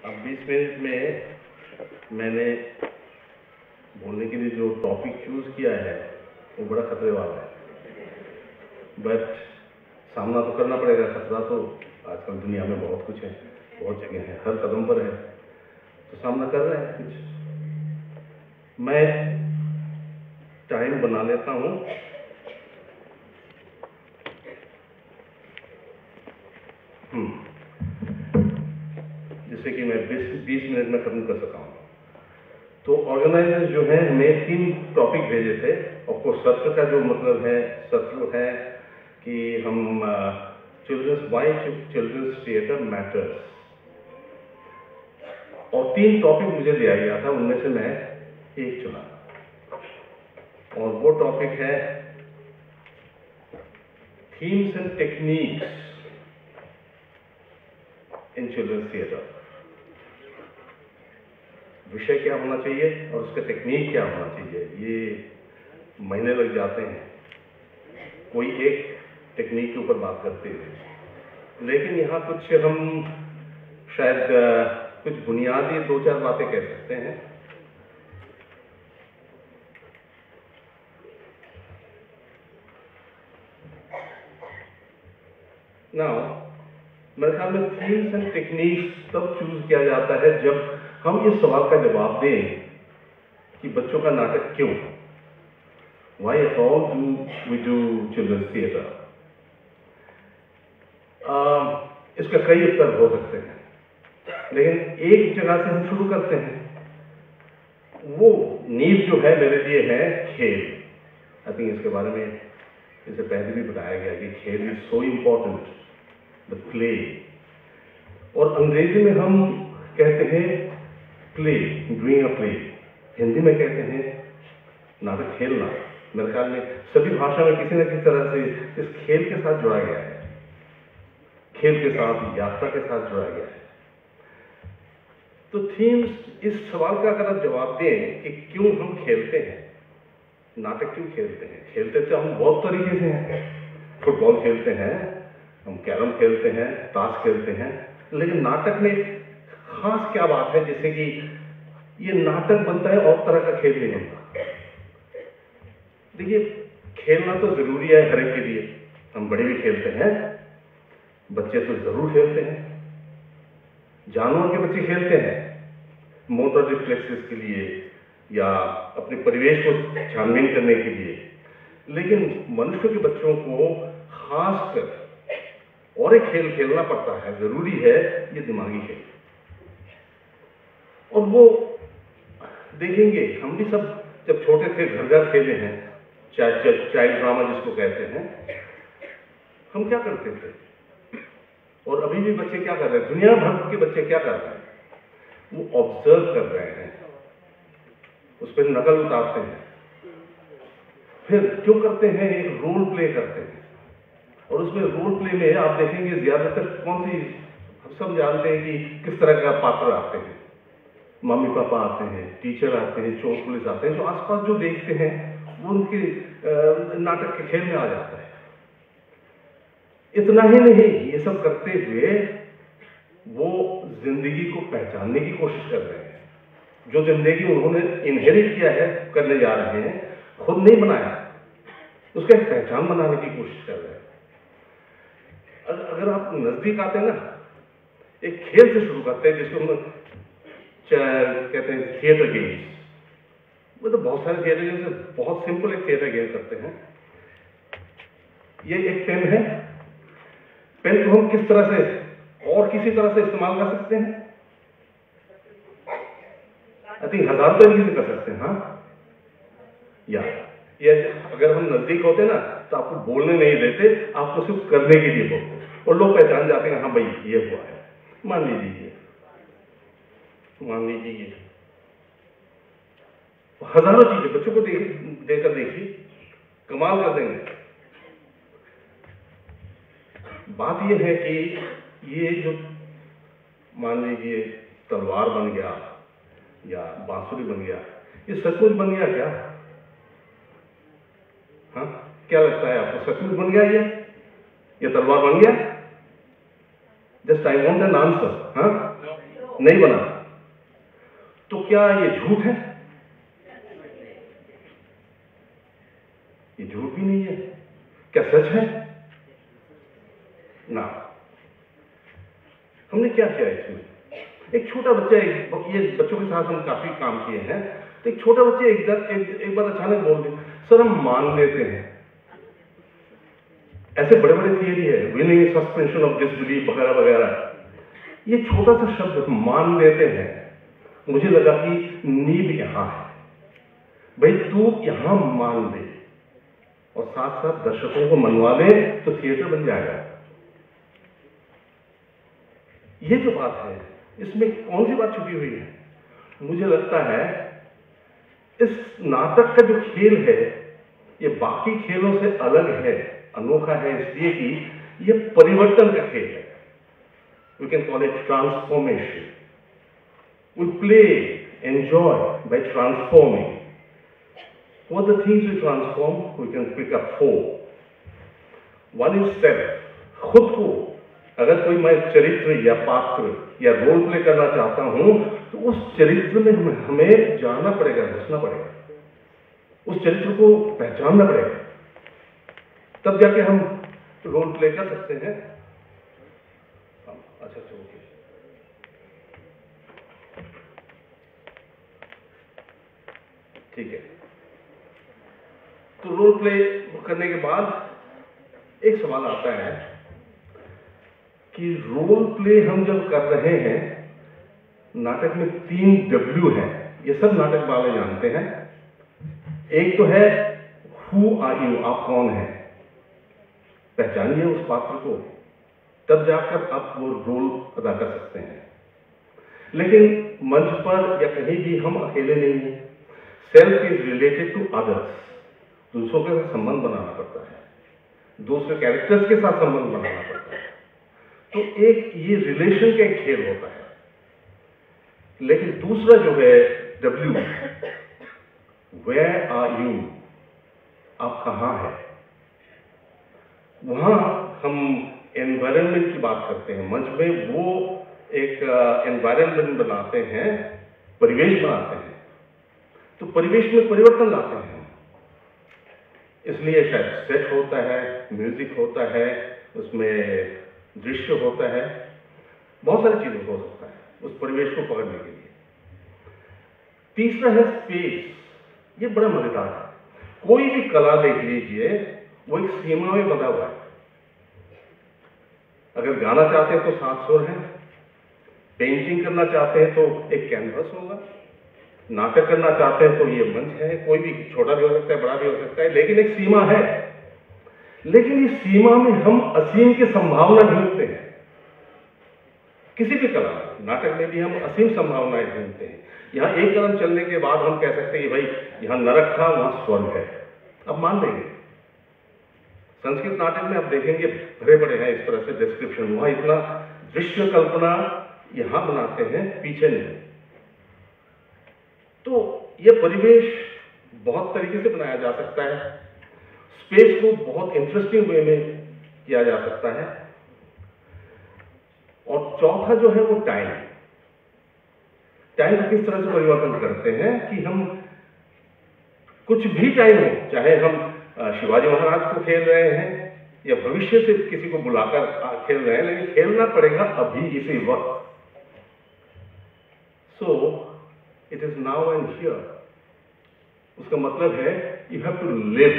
अब 20 मिनट में मैंने बोलने के लिए जो टॉपिक चूज किया है वो बड़ा खतरे वाला है, बट सामना तो करना पड़ेगा। खतरा तो आजकल दुनिया में बहुत कुछ है, बहुत जगह है, हर कदम पर है, तो सामना कर रहे हैं कुछ। मैं टाइम बना लेता हूँ। जिससे कि मैं 20 मिनट में खत्म कर सका हूँ। तो ऑर्गेनाइजर्स जो है हमें 3 टॉपिक भेजे थे। ऑफकोर्स सत्र का जो मतलब है, सत्र है कि हम वाई चिल्ड्रंस थिएटर मैटर्स, और 3 टॉपिक मुझे दिया गया था, उनमें से मैं एक चुना, और वो टॉपिक है themes and techniques in children's theatre. विषय क्या होना चाहिए और उसका टेक्निक क्या होना चाहिए, ये महीने लग जाते हैं कोई एक टेक्निक के ऊपर बात करते हुए, लेकिन यहाँ कुछ हम शायद कुछ बुनियादी 2-4 बातें कह सकते हैं। नाउ मेरे ख्याल में थीम्स एंड टेक्निक्स तब चूज किया जाता है जब हम इस सवाल का जवाब दें कि बच्चों का नाटक क्यों, why at all do we do children's theatre. इसका कई उत्तर हो सकते हैं, लेकिन एक जगह से हम शुरू करते हैं। वो नींव जो है मेरे लिए है खेल। आई थिंक इसके बारे में इससे पहले भी बताया गया कि खेल is so important, the play. और अंग्रेजी में हम कहते हैं play, doing a play. Hindi में कहते हैं नाटक खेलना। मेरे ख्याल में सभी भाषा में किसी न किसी तरह से इस खेल के साथ जुड़ा गया है, खेल के साथ, यात्रा के साथ जुड़ा गया है। तो थीम्स, इस सवाल का अगर आप जवाब दें कि क्यों हम खेलते हैं, नाटक क्यों खेलते हैं। खेलते तो हम बहुत तरीके से हैं, फुटबॉल खेलते हैं, हम कैरम खेलते हैं, ताश खेलते हैं, लेकिन नाटक में खास क्या बात है जिससे कि ये नाटक बनता है और तरह का खेल नहीं बनता। देखिए, खेलना तो जरूरी है हर एक के लिए। हम बड़े भी खेलते हैं, बच्चे तो जरूर खेलते हैं, जानवर के बच्चे खेलते हैं मोटर रिफ्लेक्सेस के लिए या अपने परिवेश को छानबीन करने के लिए, लेकिन मनुष्य के बच्चों को खासकर और एक खेल खेलना पड़ता है, जरूरी है, ये दिमागी खेल। और वो देखेंगे, हम भी सब जब छोटे थे घर घर खेले हैं, चाइल्ड ड्रामा जिसको कहते हैं, हम क्या करते थे और अभी भी बच्चे क्या कर रहे हैं, दुनिया भर के बच्चे क्या कर रहे हैं, वो ऑब्जर्व कर रहे हैं, उस पर नकल उतारते हैं, फिर क्यों करते हैं, एक रोल प्ले करते हैं। और उसमें रोल प्ले में आप देखेंगे ज्यादातर कौन सी, हम सब जानते हैं कि किस तरह का पात्र आते हैं, मम्मी पापा आते हैं, टीचर आते हैं, चोर पुलिस आते हैं, जो आसपास जो देखते हैं वो उनके नाटक के खेल में आ जाता है। इतना ही नहीं, ये सब करते हुए वो जिंदगी को पहचानने की कोशिश कर रहे हैं। जो जिंदगी उन्होंने इनहेरिट किया है, करने जा रहे हैं, खुद नहीं बनाया, उसका एक पहचान बनाने की कोशिश कर रहे हैं। अगर आप नजदीक आते हैं ना, एक खेल से शुरू करते हैं जिसको हम कहते हैं थिएटर गेम्स। वो तो बहुत सारे थिएटर गेम्स, बहुत सिंपल एक थिएटर गेम करते हैं। ये एक पेन है, पेन को हम किस तरह से और किसी तरह से इस्तेमाल कर सकते हैं, आई थिंक 1000 तरीके से कर सकते हैं। हाँ, या ये अगर हम नजदीक होते ना तो आपको बोलने नहीं देते, आपको सिर्फ करने के लिए बोलते, और लोग पहचान जाते हैं, हाँ भाई ये हुआ है। मान लीजिए हजारों चीजें बच्चों को देकर देखिए, कमाल कर देंगे। बात यह है कि ये जो मान लीजिए तलवार बन गया या बांसुरी बन गया, ये सचमुच बन गया क्या? हाँ, क्या लगता है आपको, सचमुच बन गया ये तलवार बन गया? Just I want an answer. हाँ, नहीं बना, तो क्या ये झूठ है? ये झूठ भी नहीं है। क्या सच है? ना। हमने क्या किया इसमें? एक छोटा बच्चा, ये बच्चों के साथ हम काफी काम किए हैं, तो एक छोटा बच्चा एक बार अचानक बोल दे, सर हम मान लेते हैं। ऐसे बड़े बड़े थियरी है, विनिंग सस्पेंशन ऑफ डिसबिलीफ वगैरह वगैरह। ये छोटा सा शब्द मान लेते हैं, मुझे लगा कि नींव यहां है। भाई तू यहां मान ले और साथ साथ दर्शकों को मनवा ले तो थिएटर बन जाएगा। ये जो बात है, इसमें कौन सी बात छुपी हुई है? मुझे लगता है इस नाटक का जो खेल है, ये बाकी खेलों से अलग है, अनोखा है, इसलिए कि ये परिवर्तन का खेल है। We can call it transformation. We play, enjoy by transforming. What the things we transform, we can pick up 4. One is self, खुद को। अगर कोई मैं चरित्र या पात्र या रोल प्ले करना चाहता हूं, तो उस चरित्र में हमें जाना पड़ेगा, घुसना पड़ेगा, उस चरित्र को पहचानना पड़ेगा, तब जाके हम रोल प्ले कर सकते हैं। अच्छा ओके, ठीक है। तो रोल प्ले करने के बाद एक सवाल आता है कि रोल प्ले हम जब कर रहे हैं, नाटक में 3 W हैं, ये सब नाटक वाले जानते हैं। एक तो है हु आर यू, आप कौन हैं, पहचानिए उस पात्र को, तब जाकर आप वो रोल अदा कर सकते हैं। लेकिन मंच पर या कहीं भी हम अकेले नहीं हैं। Self is related to others, दूसरों के साथ संबंध बनाना पड़ता है, दूसरे कैरेक्टर्स के साथ संबंध बनाना पड़ता है। तो एक ये रिलेशन का एक खेल होता है। लेकिन दूसरा जो है W, वेयर आर यू, आप कहां हैं। वहां हम एनवायरनमेंट की बात करते हैं। मंच में वो एक एनवायरनमेंट बनाते हैं, परिवेश बनाते हैं, तो परिवेश में परिवर्तन लाते हैं। इसलिए शायद सेट होता है, म्यूजिक होता है, उसमें दृश्य होता है, बहुत सारी चीजें हो सकता है उस परिवेश को पकड़ने के लिए। तीसरा है स्पेस। ये बड़ा मजेदार है। कोई भी कला देख लीजिए, वो एक सीमा में बंधा हुआ है। अगर गाना चाहते हैं तो 7 सुर हैं, पेंटिंग करना चाहते हैं तो एक कैनवस होगा, नाटक करना चाहते हैं तो ये मंच है, कोई भी छोटा भी हो सकता है, बड़ा भी हो सकता है, लेकिन एक सीमा है। लेकिन इस सीमा में हम असीम की संभावना ढूंढते हैं। किसी भी कला, नाटक में भी हम असीम संभावनाएं ढूंढते हैं। यहां एक कदम चलने के बाद हम कह सकते हैं भाई यहां नरक था, वहां स्वर्ग है, अब मान लेंगे। संस्कृत नाटक में आप देखेंगे भरे पड़े हैं इस तरह से डिस्क्रिप्शन, वहां इतना दृश्य कल्पना यहां बनाते हैं, पीछे नहीं। तो यह परिवेश बहुत तरीके से बनाया जा सकता है, स्पेस को बहुत इंटरेस्टिंग वे में किया जा सकता है। और चौथा जो है वो टाइम को किस तरह से परिवर्तन करते हैं कि हम कुछ भी टाइम हो, चाहे हम शिवाजी महाराज को खेल रहे हैं या भविष्य से किसी को बुलाकर खेल रहे हैं, लेकिन खेलना पड़ेगा अभी इसी वक्त। सो it is now and here. उसका मतलब है यू हैव टू लिव।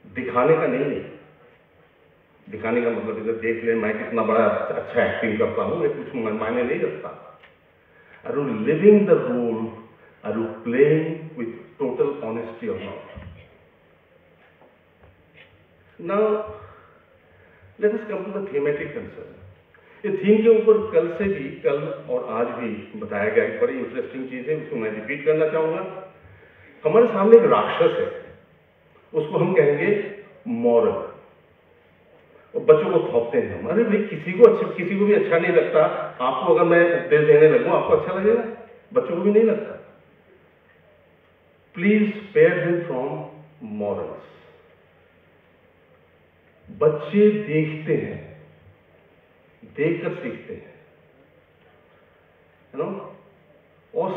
दिखाने का नहीं है। दिखाने का मतलब इधर देख ले मैं कितना बड़ा अच्छा एक्टिंग करता हूं, ये कुछ मायने नहीं रखता। Are you living the role, are you playing with total honesty और not. Now let us come to the thematic concern. ये थीम के ऊपर कल और आज भी बताया गया एक बड़ी इंटरेस्टिंग चीज है, उसको मैं रिपीट करना चाहूंगा। हमारे सामने एक राक्षस है, उसको हम कहेंगे मॉरल, और बच्चों को थोपते हैं हम। अरे भाई किसी को भी अच्छा नहीं लगता। आपको अगर मैं उपदेश देने लगूं आपको अच्छा लगेगा, बच्चों को भी नहीं लगता। Please spare them from morals. बच्चे देखते हैं, देखकर सीखते हैं।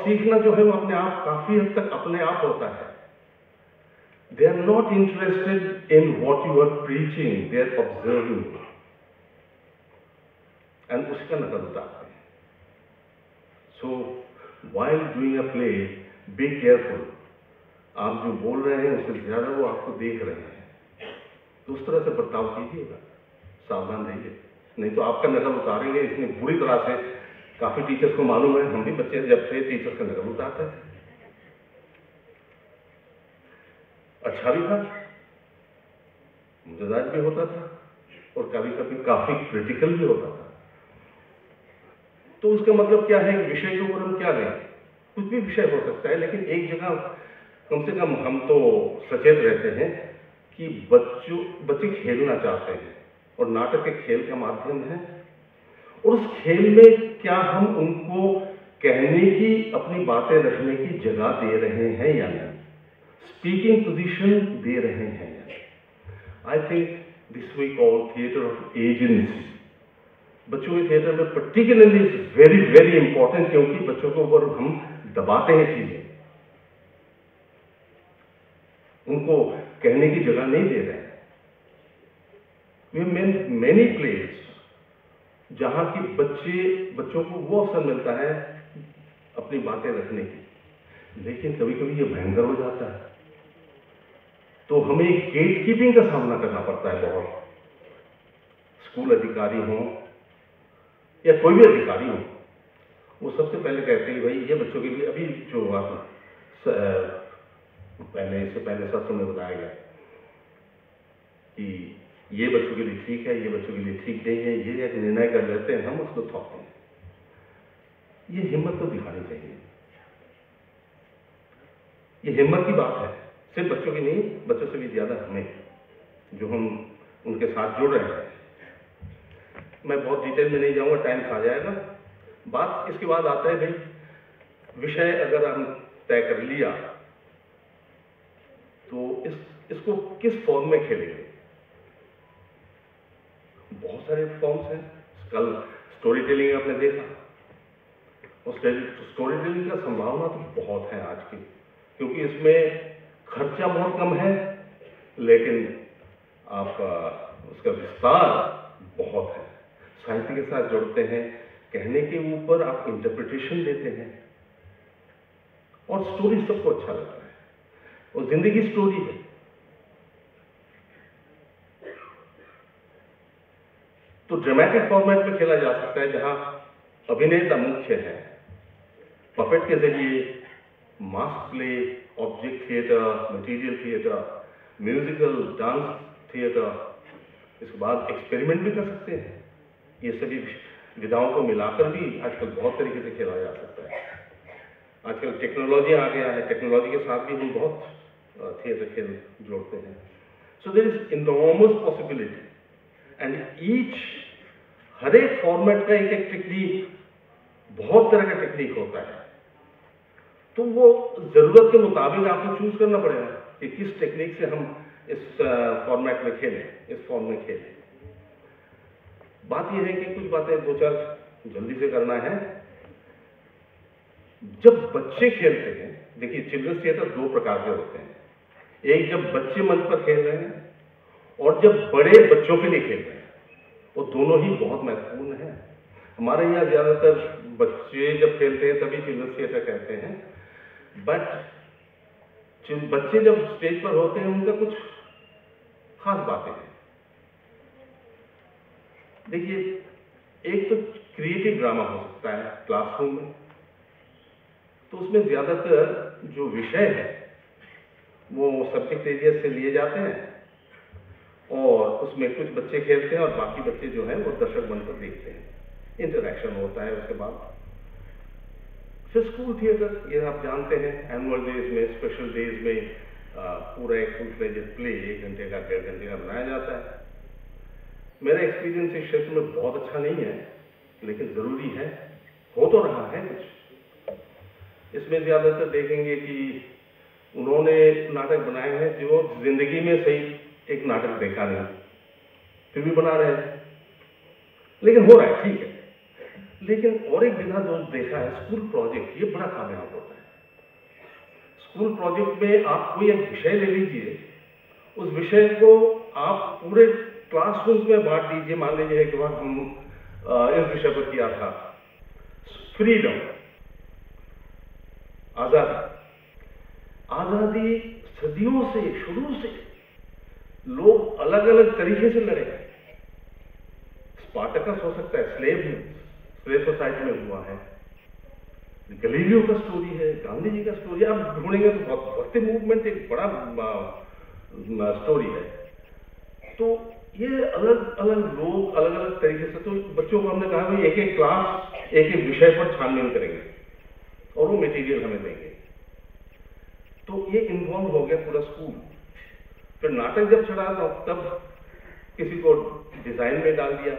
सीखना जो है वो अपने आप काफी हद तक अपने आप होता है। They are not interested in what you are preaching, they are observing and उसका नकल उतारते हैं। So while doing a play be careful, आप जो बोल रहे हैं उससे ज्यादा वो आपको देख रहे हैं, तो उस तरह से बर्ताव कीजिएगा, सावधान रहिए, नहीं तो आपका नकल उतारेंगे इतनी बुरी तरह से। काफी टीचर्स को मालूम है, हम भी बच्चे जब थे टीचर्स का नकल उतारते थे। अच्छा भी था, मजेदार भी होता था और कभी कभी काफी क्रिटिकल भी होता था। तो उसका मतलब क्या है कि विषय के ऊपर हम क्या लें, कुछ भी विषय हो सकता है, लेकिन एक जगह कम से कम हम तो सचेत रहते हैं कि बच्चे खेलना चाहते हैं और नाटक एक खेल का माध्यम है, और उस खेल में क्या हम उनको कहने की, अपनी बातें रखने की जगह दे रहे हैं या नहीं, स्पीकिंग पोजीशन दे रहे हैं या नहीं। I think this we call theatre of agency. बच्चों के थिएटर में particularly is very very important, क्योंकि बच्चों के ऊपर हम दबाते हैं चीजें, उनको कहने की जगह नहीं दे रहे हैं। मेनी प्लेस जहां की बच्चों को वो अवसर मिलता है अपनी बातें रखने की, लेकिन कभी कभी ये भयंकर हो जाता है, तो हमें गेट कीपिंग का सामना करना पड़ता है बहुत। स्कूल अधिकारी हों या कोई भी अधिकारी हो, वो सबसे पहले कहते हैं भाई ये बच्चों के लिए, अभी जो आप इससे पहले सत्र में बताया गया कि ये बच्चों के लिए ठीक है, ये बच्चों के लिए ठीक नहीं है, ये एक निर्णय कर लेते हैं, हम उसको थोपते हैं। ये हिम्मत तो दिखानी चाहिए, ये हिम्मत की बात है, सिर्फ बच्चों की नहीं, बच्चों से भी ज्यादा हमें, जो हम उनके साथ जुड़ रहे हैं। मैं बहुत डिटेल में नहीं जाऊंगा, टाइम खा जाएगा। बात इसके बाद आता है भाई, विषय अगर हम तय कर लिया तो इसको किस फॉर्म में खेलेंगे। बहुत सारे फॉर्म्स हैं। कल स्टोरी टेलिंग आपने देखा, और स्टोरी टेलिंग का संभावना तो बहुत है आज की, क्योंकि इसमें खर्चा बहुत कम है, लेकिन आपका उसका विस्तार बहुत है। साहित्य के साथ जुड़ते हैं, कहने के ऊपर आप इंटरप्रिटेशन देते हैं, और स्टोरी सबको अच्छा लगता है, और जिंदगी स्टोरी है। तो ड्रामेटिक फॉर्मेट में खेला जा सकता है, जहां अभिनेता मुख्य है, पपेट के जरिए, mask play, object theatre, material theatre, musical, dance theatre, इसके बाद एक्सपेरिमेंट भी कर सकते हैं। ये सभी विधाओं को मिलाकर भी आजकल बहुत तरीके से खेला जा सकता है। आजकल टेक्नोलॉजी आ गया है, टेक्नोलॉजी के साथ भी हम बहुत थिएटर खेल जोड़ते हैं। So there is enormous possibility, and each, हर एक फॉर्मेट का एक एक टेक्निक, बहुत तरह का टेक्निक होता है, तो वो जरूरत के मुताबिक आपको चूज करना पड़ेगा कि किस टेक्निक से हम इस फॉर्मेट में खेलें, इस फॉर्म में खेलें। बात यह है कि कुछ बातें दो चार जल्दी से करना है। जब बच्चे खेलते हैं, देखिए चिल्ड्रंस थिएटर दो प्रकार के होते हैं, एक जब बच्चे मंच पर खेल रहे हैं, और जब बड़े बच्चों के लिए खेल रहे हैं, वो दोनों ही बहुत महत्वपूर्ण है। हमारे यहाँ ज्यादातर बच्चे जब खेलते हैं तभी चिल्ड्रंस थिएटर कहते हैं, बट बच्चे जब स्टेज पर होते हैं उनका कुछ खास बातें हैं। देखिए, एक तो क्रिएटिव ड्रामा हो सकता है क्लासरूम में, तो उसमें ज्यादातर जो विषय है वो सब्जेक्ट एरिया से लिए जाते हैं, और उसमें कुछ बच्चे खेलते हैं और बाकी बच्चे जो हैं वो दर्शक बनकर देखते हैं, इंटरैक्शन होता है। उसके बाद फिर स्कूल थिएटर, ये आप जानते हैं, एनुअल डेज में, स्पेशल डेज में पूरा एक फुल फ्लेजेड प्ले 1 घंटे का, 1.5 घंटे का बनाया जाता है। मेरा एक्सपीरियंस इस क्षेत्र में बहुत अच्छा नहीं है, लेकिन जरूरी है, हो तो रहा है कुछ। इसमें ज्यादातर देखेंगे कि उन्होंने नाटक बनाए हैं जो जिंदगी में सही एक नाटक देखा नहीं, फिर भी बना रहे हैं, लेकिन हो रहा है, ठीक है। लेकिन और एक विधा जो देखा है, स्कूल प्रोजेक्ट, ये बड़ा कामयाब होता है। स्कूल प्रोजेक्ट में आप कोई एक विषय ले लीजिए, उस विषय को आप पूरे क्लासरूम में बांट दीजिए। मान लीजिए एक बार हम इस विषय पर किया था, फ्रीडम, आजादी। आजादी सदियों से, शुरू से लोग अलग अलग तरीके से लड़े। स्पार्टकस हो सकता है, स्लेव सोसाइटी में हुआ है, गैलीलियो का स्टोरी है, गांधी जी का स्टोरी है। आप ढूंढेंगे तो भक्ति मूवमेंट एक बड़ा स्टोरी है। तो ये अलग अलग लोग अलग अलग तरीके से, तो बच्चों को हमने कहा भाई एक एक क्लास एक एक विषय पर छानबीन करेंगे और वो मटेरियल हमें देंगे। तो ये इन्वॉल्व हो गया पूरा स्कूल। फिर नाटक जब चढ़ा तब किसी को डिजाइन में डाल दिया,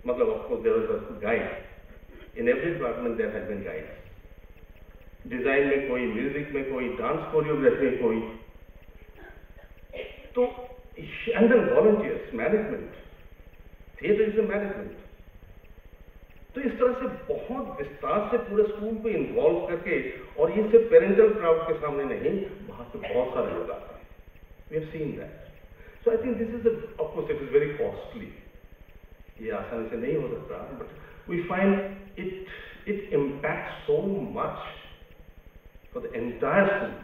मतलब of course there was a guide in every department, there had been guide. Design में कोई, म्यूजिक में कोई, डांस कोरियोग्राफी में कोई, तो and then volunteers, management, theatre is a management. तो इस तरह से बहुत विस्तार से पूरे स्कूल को इन्वॉल्व करके, और ये सिर्फ पेरेंटल क्राउड के सामने नहीं, बाहर से बहुत सारे लोग आते हैं। We have seen that. So I think this is of course it is very costly, ये आसानी से नहीं हो सकता, but we find it impact so much for the entire school.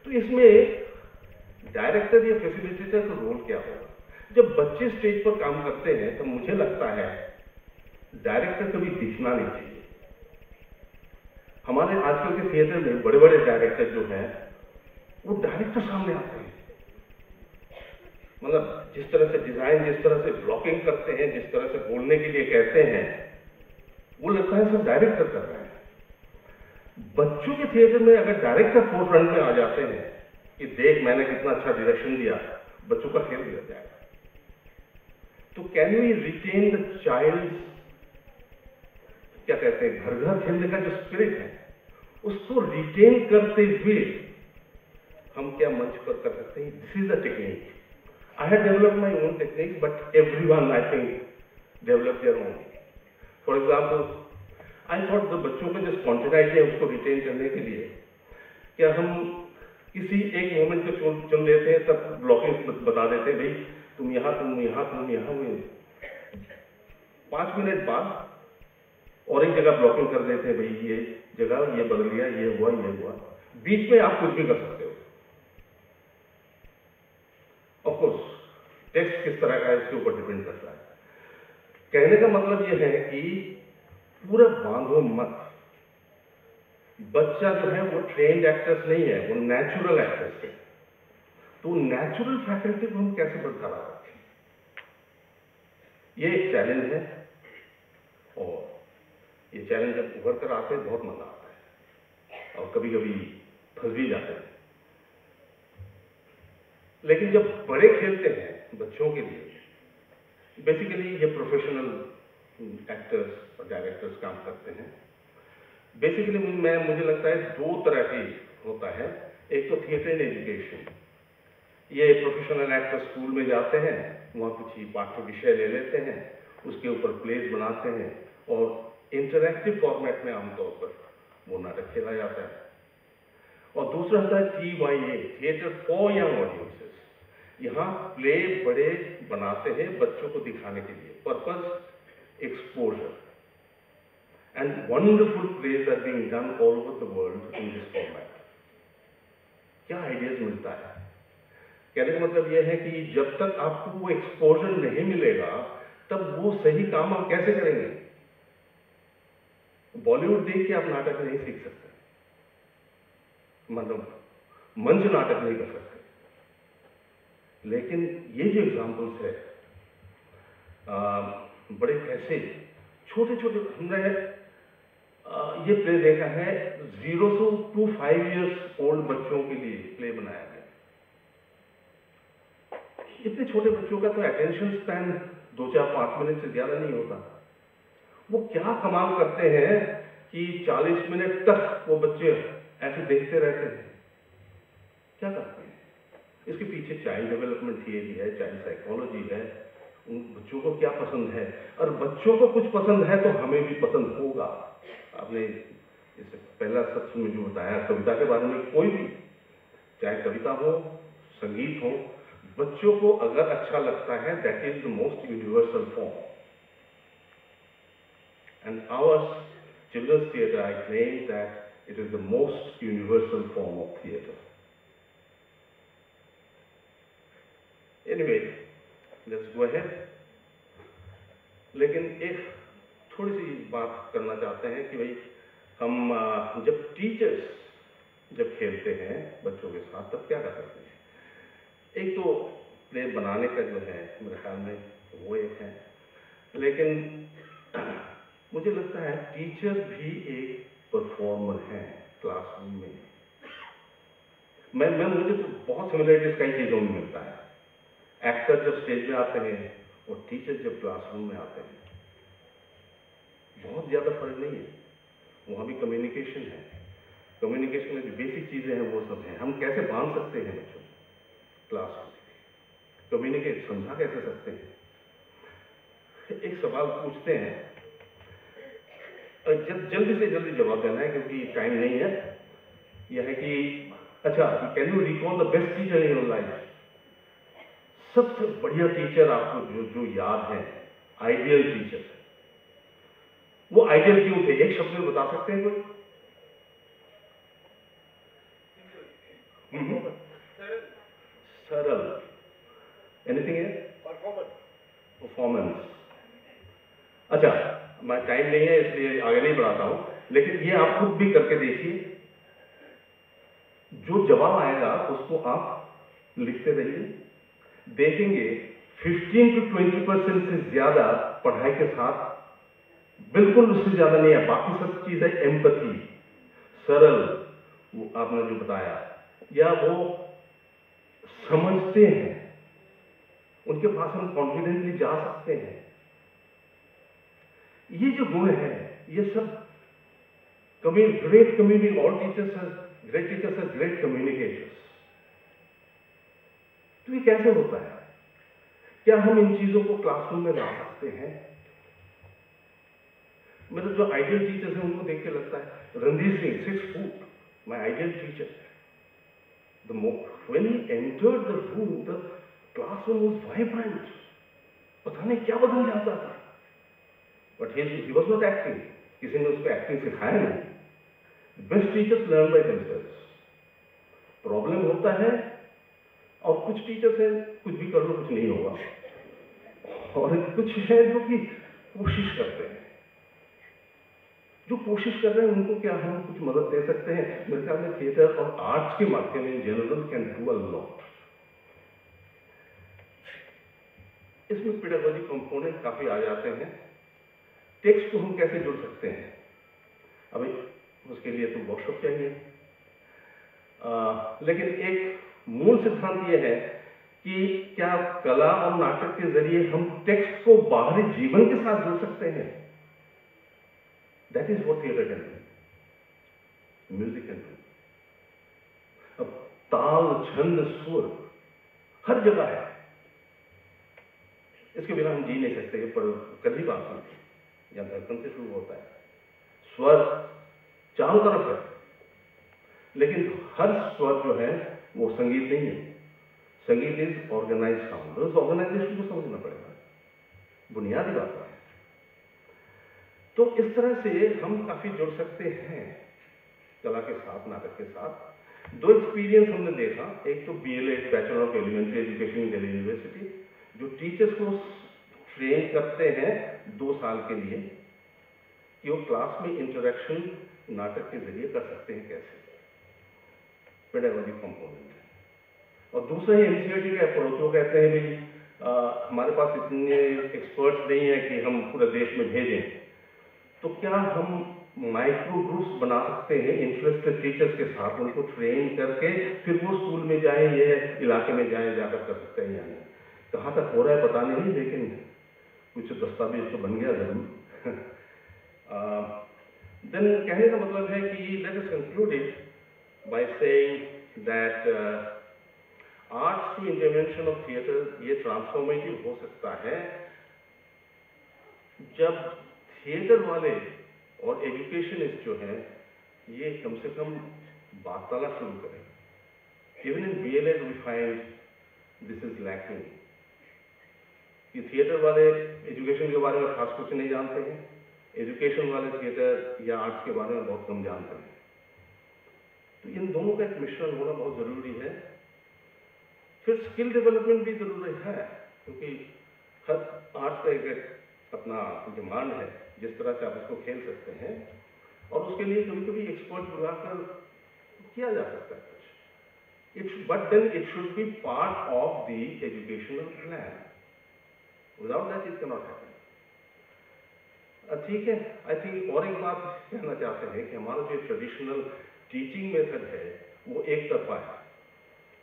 तो इसमें डायरेक्टर या फैसिलिटेटर का रोल क्या होगा? जब बच्चे स्टेज पर काम करते हैं तो मुझे लगता है डायरेक्टर कभी दिखना नहीं चाहिए। हमारे आजकल के थिएटर में बड़े बड़े डायरेक्टर जो हैं वो डायरेक्टर सामने आते हैं, मतलब जिस तरह से डिजाइन, जिस तरह से ब्लॉकिंग करते हैं, जिस तरह से बोलने के लिए कहते हैं, वो लगता है सब डायरेक्टर कर रहे हैं। बच्चों के थिएटर में अगर डायरेक्टर फोरफ्रंट में आ जाते हैं कि देख मैंने कितना अच्छा डायरेक्शन दिया, बच्चों का खेल बिगड़ जाएगा। तो can we retain the child, क्या कहते हैं, घर घर खेलने का जो स्पिरिट है, उसको रिटेन करते हुए हम क्या मंच पर कर सकते हैं? This is the technique. I had developed my own techniques, but everyone, I think, developed their own. For example, I thought the बच्चों का जो spontaneity है उसको retain करने के लिए क्या हम किसी एक मोमेंट को चुन लेते हैं, तब ब्लॉकिंग बता देते हैं, भाई तुम यहाँ, तुम यहाँ, तुम यहाँ। 5 मिनट बाद और एक जगह ब्लॉकिंग कर देते हैं, भाई ये जगह ये बदल गया, ये हुआ, ये हुआ। बीच में आप कुछ भी कर सकते हो। ऑफ कोर्स टेक्स्ट किस तरह का है इसके ऊपर डिपेंड करता है। कहने का मतलब यह है कि पूरा बांधो मत। बच्चा जो है वो ट्रेन्ड एक्टर्स नहीं है, वो नेचुरल एक्टर्स है। तो नेचुरल फैकल्टी को हम कैसे बरकरार रखें, ये एक चैलेंज है। और ये चैलेंज जब उभर कर आते हैं बहुत मजा आता है, और कभी कभी फंस भी जाते हैं। लेकिन जब बड़े खेलते हैं बच्चों के लिए, बेसिकली ये प्रोफेशनल एक्टर्स और डायरेक्टर्स काम करते हैं। बेसिकली मुझे लगता है 2 तरह की होता है। एक तो थिएटर एजुकेशन, ये प्रोफेशनल एक्टर स्कूल में जाते हैं, वहाँ कुछ ही पाठ्य विषय ले लेते हैं, उसके ऊपर प्लेज बनाते हैं और इंटरैक्टिव फॉर्मेट में आमतौर पर वो नाटक खेला जाता है। और दूसरा होता है TYA, theatre for young audiences. यहाँ प्ले बड़े बनाते हैं बच्चों को दिखाने के लिए, purpose exposure, and wonderful plays are being done all over the world in this format. क्या आइडियाज मिलता है? कहने का मतलब यह है कि जब तक आपको वो एक्सपोजर नहीं मिलेगा तब वो सही काम आप कैसे करेंगे? बॉलीवुड देख के आप नाटक नहीं सीख सकते, मतलब मंच नाटक नहीं कर सकते। लेकिन ये जो एग्जाम्पल्स है, बड़े कैसे छोटे छोटे, हमने ये प्ले देखा है 0 to 5 years ओल्ड बच्चों के लिए प्ले बनाया गया। इतने छोटे बच्चों का तो अटेंशन स्पैन 2-4-5 मिनट से ज्यादा नहीं होता। वो क्या कमाल करते हैं कि 40 मिनट तक वो बच्चे ऐसे देखते रहते हैं। क्या करते हैं? इसके पीछे चाइल्ड डेवलपमेंट थियरी है, चाइल्ड साइकोलॉजी है, उन बच्चों को क्या पसंद है, और बच्चों को कुछ पसंद है तो हमें भी पसंद होगा। आपने इस पहला सत्र में जो बताया कविता के बारे में, कोई भी चाहे कविता हो, संगीत हो, बच्चों को अगर अच्छा लगता है, that is the most universal form. And ours children's theatre, I claim that it is the most universal form of theatre. Anyway, let's go ahead. लेकिन एक थोड़ी सी बात करना चाहते हैं कि भाई हम जब टीचर्स जब खेलते हैं बच्चों के साथ तब क्या कर सकते हैं। एक तो प्ले बनाने का जो है मेरे ख्याल में वो एक है, लेकिन मुझे लगता है टीचर भी एक परफॉर्मर है क्लासरूम में। मुझे तो बहुत सिमिलरिटीज कई चीज़ों में मिलता है। एक्टर जब स्टेज में आते हैं और टीचर जब क्लासरूम में आते हैं, बहुत ज़्यादा फर्क नहीं है। वहाँ भी कम्युनिकेशन है। कम्युनिकेशन में जो बेसिक चीज़ें हैं वो सब हैं। हम कैसे बांध सकते हैं बच्चों को क्लास में, कम्युनिकेट समझा कैसे सकते हैं। एक सवाल पूछते हैं, जल्दी से जल्दी जवाब देना है क्योंकि टाइम नहीं है। यह है कि अच्छा, can you recall the best teacher in your life. सबसे बढ़िया टीचर आपको जो याद है, आइडियल टीचर, वो आइडियल क्यों थे, एक शब्द में बता सकते हैं कोई? सरल। एनीथिंग है? परफॉर्मेंस। अच्छा, मैं टाइम नहीं है इसलिए आगे नहीं बढ़ाता हूं, लेकिन ये आप खुद भी करके देखिए। जो जवाब आएगा उसको आप लिखते रहिए। देखेंगे 15 to 20% से ज्यादा पढ़ाई के साथ, बिल्कुल उससे ज्यादा नहीं है। बाकी सब चीज है एम्पैथी, सरल, वो आपने जो बताया, या वो समझते हैं, उनके पास हम कॉन्फिडेंटली जा सकते हैं। ये जो गुण है, ये सब great community, all teachers are great teachers are great communicators. तो ये कैसे होता है? क्या हम इन चीजों को क्लासरूम में ला सकते हैं? मेरे जो आइडियल टीचर्स हैं उनको देख के लगता है, Randhir Singh 6 foot, my ideal teacher. When he entered the room, the classroom was vibrant. पता नहीं क्या बदल जाता था। But he was not acting. किसी ने उसको एक्टिंग सिखाया नहीं। Best teachers learn by themselves. Problem होता है, और कुछ टीचर्स हैं कुछ भी कर लो कुछ नहीं होगा, और कुछ है जो कि कोशिश करते हैं। जो कोशिश कर रहे हैं उनको क्या हम कुछ मदद दे सकते हैं? मेरे ख्याल में थिएटर और आर्ट्स के माध्यम में general can do a lot. इसमें पेडागोजी कंपोनेंट काफी आ जाते हैं। टेक्स्ट को हम कैसे जोड़ सकते हैं? अभी उसके लिए तो वर्कशॉप चाहिए, लेकिन एक मूल सिद्धांत यह है कि क्या कला और नाटक के जरिए हम टेक्स्ट को बाहरी जीवन के साथ जोड़ सकते हैं? That is what theater can do, music can do. अब ताल, छंद, सुर हर जगह है, इसके बिना हम जी नहीं सकते। पर कल ही बात हुई, या धड़कन से शुरू होता है, स्वर चारों तरफ है, लेकिन हर स्वर जो है वो संगीत नहीं है। संगीत इज ऑर्गेनाइज साउंड। उस ऑर्गेनाइजेशन को समझना पड़ेगा, बुनियादी बात है। तो इस तरह से हम काफी जुड़ सकते हैं कला के साथ, नाटक के साथ। दो एक्सपीरियंस हमने देखा, एक तो BLA, bachelor of elementary education, Delhi university, जो टीचर्स को ट्रेन करते हैं 2 साल के लिए कि वो क्लास में इंटरेक्शन नाटक के जरिए कर सकते हैं, कैसे, पेडागोजी कंपोनेंट है। और दूसरा ही NCERT का अप्रोच, वो कहते हैं भाई हमारे पास इतने एक्सपर्ट्स नहीं है कि हम पूरे देश में भेजें, तो क्या हम माइक्रो ग्रुप्स बना सकते हैं इंटरेस्टेड टीचर्स के साथ, उनको ट्रेन करके फिर वो स्कूल में जाए, ये इलाके में जाए, जाकर कर सकते हैं या नहीं। कहाँ तक हो रहा है पता नहीं, लेकिन कुछ दस्तावेज तो बन गया जरूर। देन कहने का मतलब है कि let us conclude it by saying that arts to intervention of theatre ये ट्रांसफॉर्मेटिव हो सकता है जब थिएटर वाले और एजुकेशनिस्ट जो हैं ये कम से कम वार्तालाप शुरू करें। Even in BLED we find this is lacking. ये थिएटर वाले एजुकेशन के बारे में खास कुछ नहीं जानते हैं, एजुकेशन वाले थिएटर या आर्ट्स के बारे में बहुत कम जानते हैं। तो इन दोनों का एक मिश्रण होना बहुत ज़रूरी है। फिर स्किल डेवलपमेंट भी ज़रूरी है, क्योंकि हर आर्ट्स का एक अपना डिमांड है जिस तरह से आप उसको खेल सकते हैं, और उसके लिए कभी कभी एक्सपर्ट बुलाकर किया जा सकता है कुछ। But then it should be part of the educational plan. Without that it can not happen. ठीक है, आई थिंक और एक बात कहना चाहते हैं कि हमारा जो ट्रेडिशनल टीचिंग मेथड है वो एक तरफा है।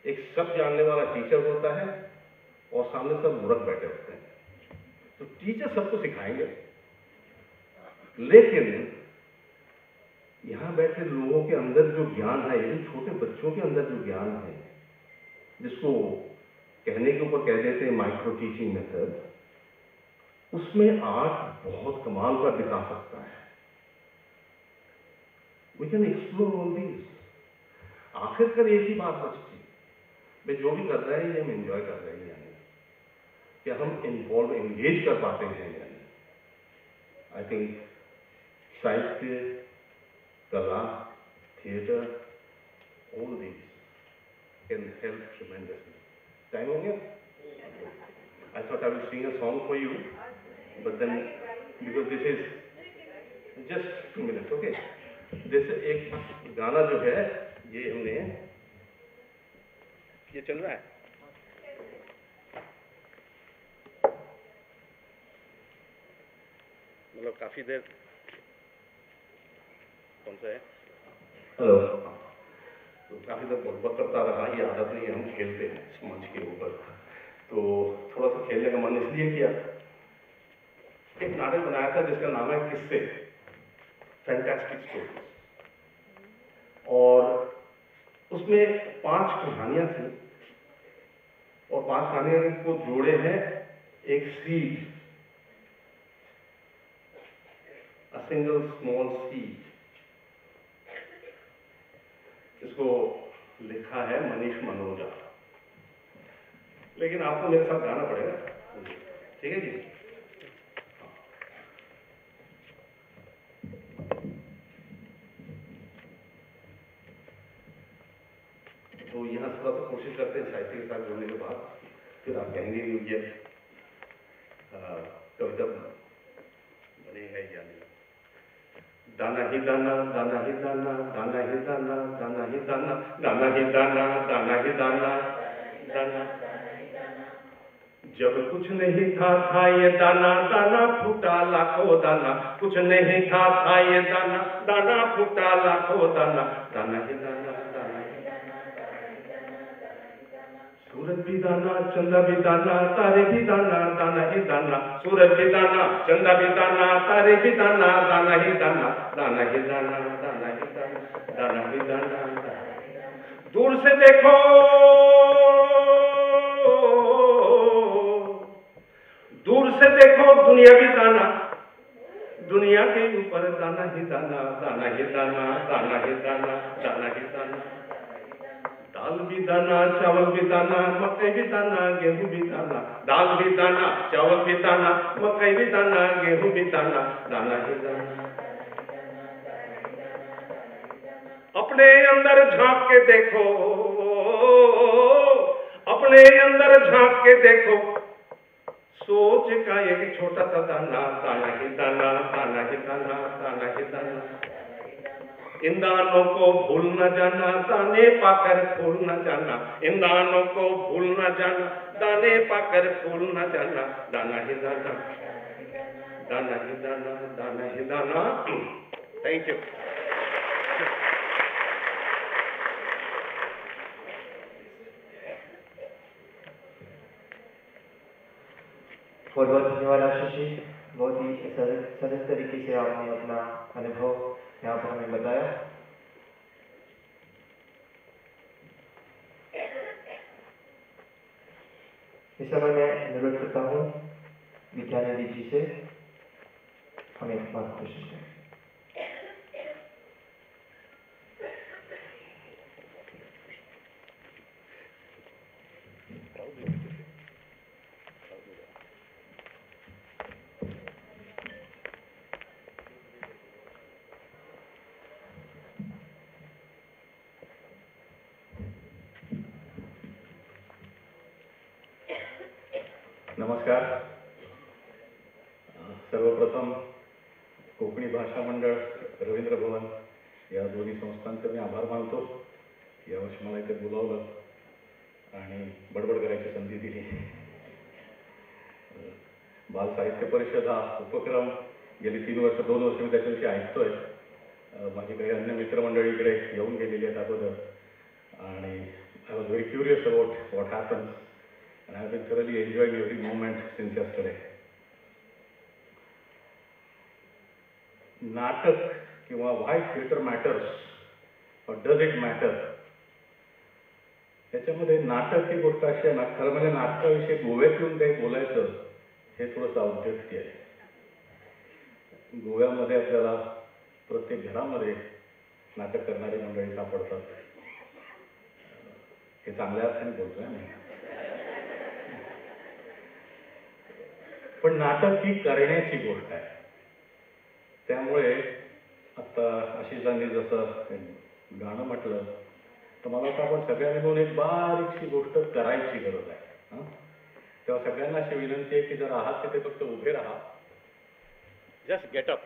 एक सब जानने वाला टीचर होता है और सामने सब मूर्ख बैठे होते हैं। तो टीचर सबको सिखाएंगे, लेकिन यहाँ बैठे लोगों के अंदर जो ज्ञान है, इन छोटे बच्चों के अंदर जो ज्ञान है, जिसको कहने के ऊपर कह देते हैं माइक्रो टीचिंग मेथड, उसमें आर्ट बहुत कमाल का दिखा सकता है। We can explore all these. आखिरकार एक ही बात बचती है, मैं जो भी कर रहे हैं ये हम एंजॉय कर रहे हैं या नहीं, क्या हम इन्वॉल्व एंगेज कर पाते हैं या नहीं। आई थिंक साहित्य, कला, theatre, all these can help tremendously. Time हो गया? I thought I will sing a song for you, but then because this is just 2 minutes, okay? जैसे एक गाना जो है ये हमने, ये चल रहा है, मतलब काफी देर, कौन सा है? हेलो। तो काफी देर बकबक करता रहा, ये आदत नहीं है, हम खेलते हैं मंच के ऊपर, तो थोड़ा सा खेलने का मन इसलिए किया। एक नाटक बनाया था जिसका नाम है किस्से, फैंटास्टिक स्टोरी, और उसमें 5 कहानियां थी, और 5 कहानियों को जोड़े हैं एक seed, a single small seed. इसको लिखा है मनीष मनोजा, लेकिन आपको मेरे साथ गाना पड़ेगा, ठीक है जी? तो यहाँ थोड़ा सा कोशिश करते हैं साहित्य के साथ जुड़ने के बाद, फिर आप कहेंगे कि ये कविता बनेगा या नहीं। दाना ही दाना, दाना ही दाना, दाना ही दाना, दाना ही दाना, दाना ही दाना, दाना ही दाना, दाना। जब कुछ नहीं था ये दाना, दाना फूटा लाखों दाना। कुछ नहीं था ये दाना, दाना फूटा लाखों दाना। दाना ही दाना, दाना ही दाना, सूरज भी दाना, चंदा भी दाना, तारे भी दाना, दाना ही दाना। सूरज भी दाना, चंदा भी दाना, तारे भी दाना, दाना ही दाना, दाना ही दाना, दाना ही दाना, दाना ही दाना। दूर से देखो, दूर से देखो दुनिया भी दाना, दुनिया के ऊपर दाना ही दाना, दाना ही दाना, दाना ही दाना, दाना ही दाना। दाल भी दाना, चावल भी दाना, मकई भी दाना, गेहूं भी दाना। दाल भी दाना, चावल भी दाना, मकई भी दाना, गेहूं भी दाना, दाना ही दाना। अपने अंदर झांक के देखो, अपने अंदर झांक के देखो, सोच का एक छोटा सा दाना, दाना ही दाना, दाना ही दाना, दाना ही दाना। इन दानों को भूल न जाना, दाने पाकर फूल न जाना। इन दानों को भूल न जाना, दाने पाकर फूल न जाना। दाना ही दाना, दाना ही दाना, दाना ही दाना। Thank you. बहुत बहुत धन्यवाद आशीष जी, बहुत ही सरल तरीके से आपने अपना अनुभव यहाँ पर हमें बताया। इस समय मैं अनुरोध करता हूँ विद्यानिधि जी से हमें मार्गदर्शन करें। नमस्कार. सर्वप्रथम कोकणी भाषा मंडळ, रवींद्र भवन या दोन्ही संस्थांचे मी आभार मानतो. यावर्षी मला इथे बोलावलं आणि बडबड करायची संधी दिली. बाल साहित्य परिषद हा उपक्रम गेली 2 वर्ष मी त्याच्याविषयी ऐकतोय. माझी काही अन्य मित्रमंडळी इकडे येऊन गेलेली आहेत अगोदर आणि I was very curious about what happens and I have been thoroughly enjoying every moment since yesterday. नाटक किंवा why theater matters or does it matter? याच्यामध्ये नाटक ही गोष्ट अशी आहे ना, खरं म्हणजे नाटकाविषयी गोव्यात येऊन काही बोलायचं हे थोडंसं औद्योगिक आहे. गोव्यामध्ये आपल्याला प्रत्येक घरामध्ये नाटक करणारी मंडळी सापडतात. हे चांगल्या अर्थाने बोलतोय मी. पण नाटक ही करण्याची गोष्ट आहे. त्यामुळे आता आशिषांनी जसं गाणं म्हटलं तर मला वाटतं आपण सगळ्यांनी मिळून एक बारीकशी गोष्ट करायची गरज आहे. तेव्हा सगळ्यांना अशी विनंती आहे की जर आहात तिथे फक्त उभे राहा. Just get up.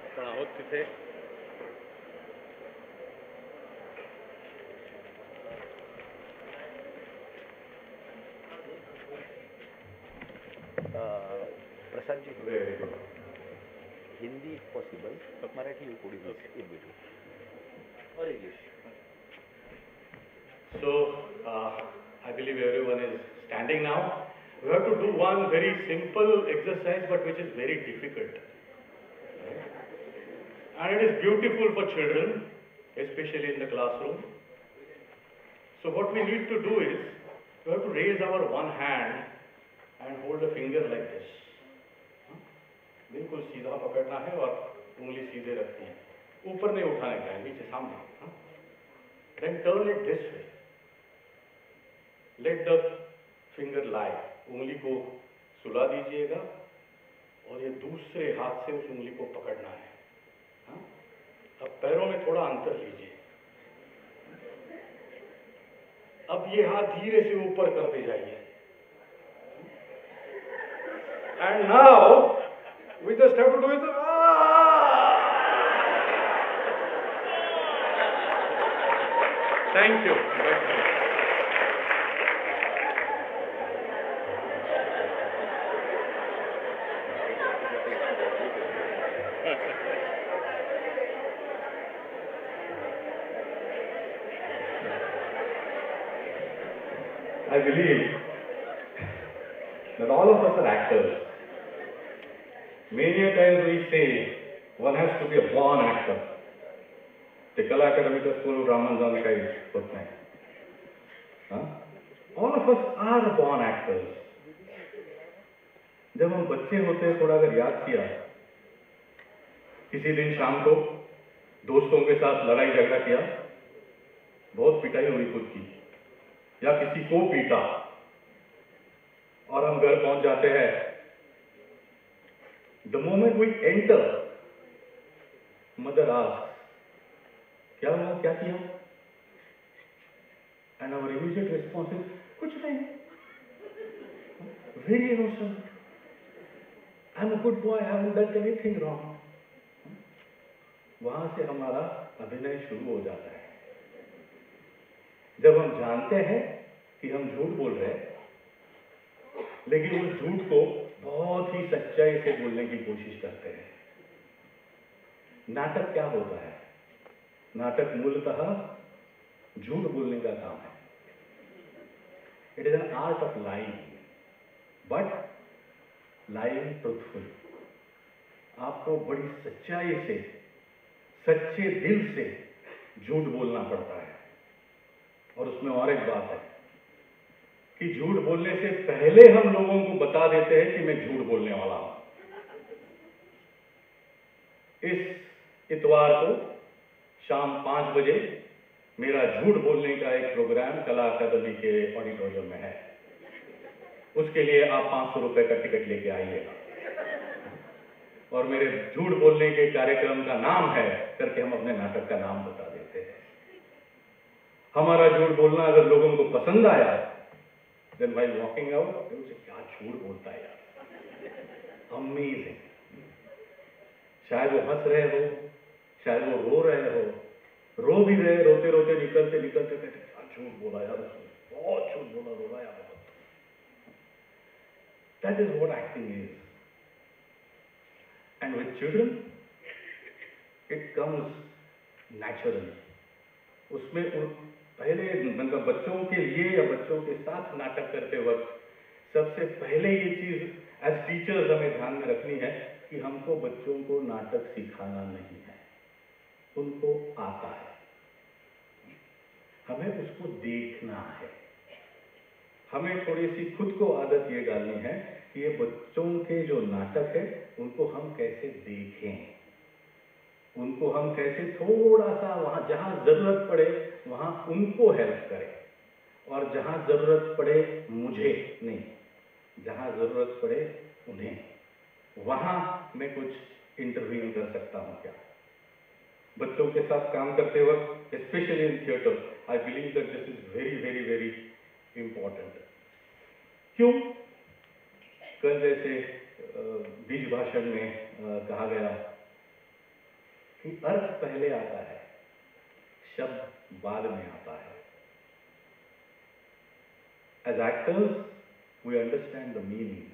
आपण आहोत तिथे. Prasad ji, Hindi if possible, but Marathi you could use in between or English. So I believe everyone is standing now. We have to do one very simple exercise, but which is very difficult, and it is beautiful for children, especially in the classroom. So what we need to do is we have to raise our one hand and hold the finger like this. बिल्कुल सीधा पकड़ना है और उंगली सीधे रखनी है. ऊपर नहीं उठाने का है, नीचे सामने. Then turn it this way. Let the finger lie. उंगली को सुला दीजिएगा और ये दूसरे हाथ से उस उंगली को पकड़ना है. अब पैरों में थोड़ा अंतर लीजिए. अब ये हाथ धीरे से ऊपर करते जाइए. And now we just have to do it. Thank you. I believe that all of us are actors. Many a times we say one has to be a born actor. ते कला अकादमीच्या स्कूल रामन जाऊन काही होत नाही. All of us are born actors. जब हम बच्चे होते थोड़ा अगर याद किया, किसी दिन शाम को दोस्तों के साथ लड़ाई झगड़ा किया, बहुत पिटाई हुई खुद की या किसी को पीटा और हम घर पहुंच जाते हैं. The moment we enter, mother asks, क्या हुआ, क्या किया? And our immediate response is, कुछ नहीं. Very innocent. I'm a good boy. I haven't done anything wrong. वहां से हमारा अभिनय शुरू हो जाता है. जब हम जानते हैं कि हम झूठ बोल रहे हैं, लेकिन उस झूठ को बहुत ही सच्चाई से बोलने की कोशिश करते हैं. नाटक क्या होता है? नाटक मूलतः झूठ बोलने का काम है. It is an art of lying, but lying truthful. आपको बड़ी सच्चाई से, सच्चे दिल से झूठ बोलना पड़ता है। और उसमें और एक बात है कि झूठ बोलने से पहले हम लोगों को बता देते हैं कि मैं झूठ बोलने वाला हूं। इस इतवार को शाम 5 बजे मेरा झूठ बोलने का एक प्रोग्राम कला अकादमी के ऑडिटोरियम में है। उसके लिए आप 500 रुपए का टिकट लेके आइएगा। और मेरे झूठ बोलने के कार्यक्रम का नाम है करके हम अपने नाटक का नाम बता देते हैं। हमारा झूठ बोलना अगर लोगों को पसंद आया, देन व्हाइल वॉकिंग आउट क्या झूठ बोलता है यार, अमेजिंग। शायद वो हंस रहे हो, शायद वो रो रहे हो, रो भी रहे, रोते रोते निकलते निकलते कहते क्या झूठ बोला यार, बहुत झूठ बोला, रोला यार बहुत। That is what acting is. And with children it comes naturally. उसमें पहले मतलब बच्चों के लिए या बच्चों के साथ नाटक करते वक्त सबसे पहले ये चीज एज टीचर्स हमें ध्यान में रखनी है कि हमको बच्चों को नाटक सिखाना नहीं है, उनको आता है, हमें उसको देखना है। हमें थोड़ी सी खुद को आदत ये डालनी है कि ये बच्चों के जो नाटक है उनको हम कैसे देखें, उनको हम कैसे थोड़ा सा वहां जहां जरूरत पड़े वहां उनको हेल्प करें, और जहां जरूरत पड़े मुझे नहीं, जहां जरूरत पड़े उन्हें, वहां मैं कुछ इंटरव्यू कर सकता हूं क्या। बच्चों के साथ काम करते वक्त specially in theatre I believe that this is very very very important. क्यों? कल जैसे बीज भाषण में कहा गया कि अर्थ पहले आता है, शब्द बाद में आता है। As actors, we understand the meaning.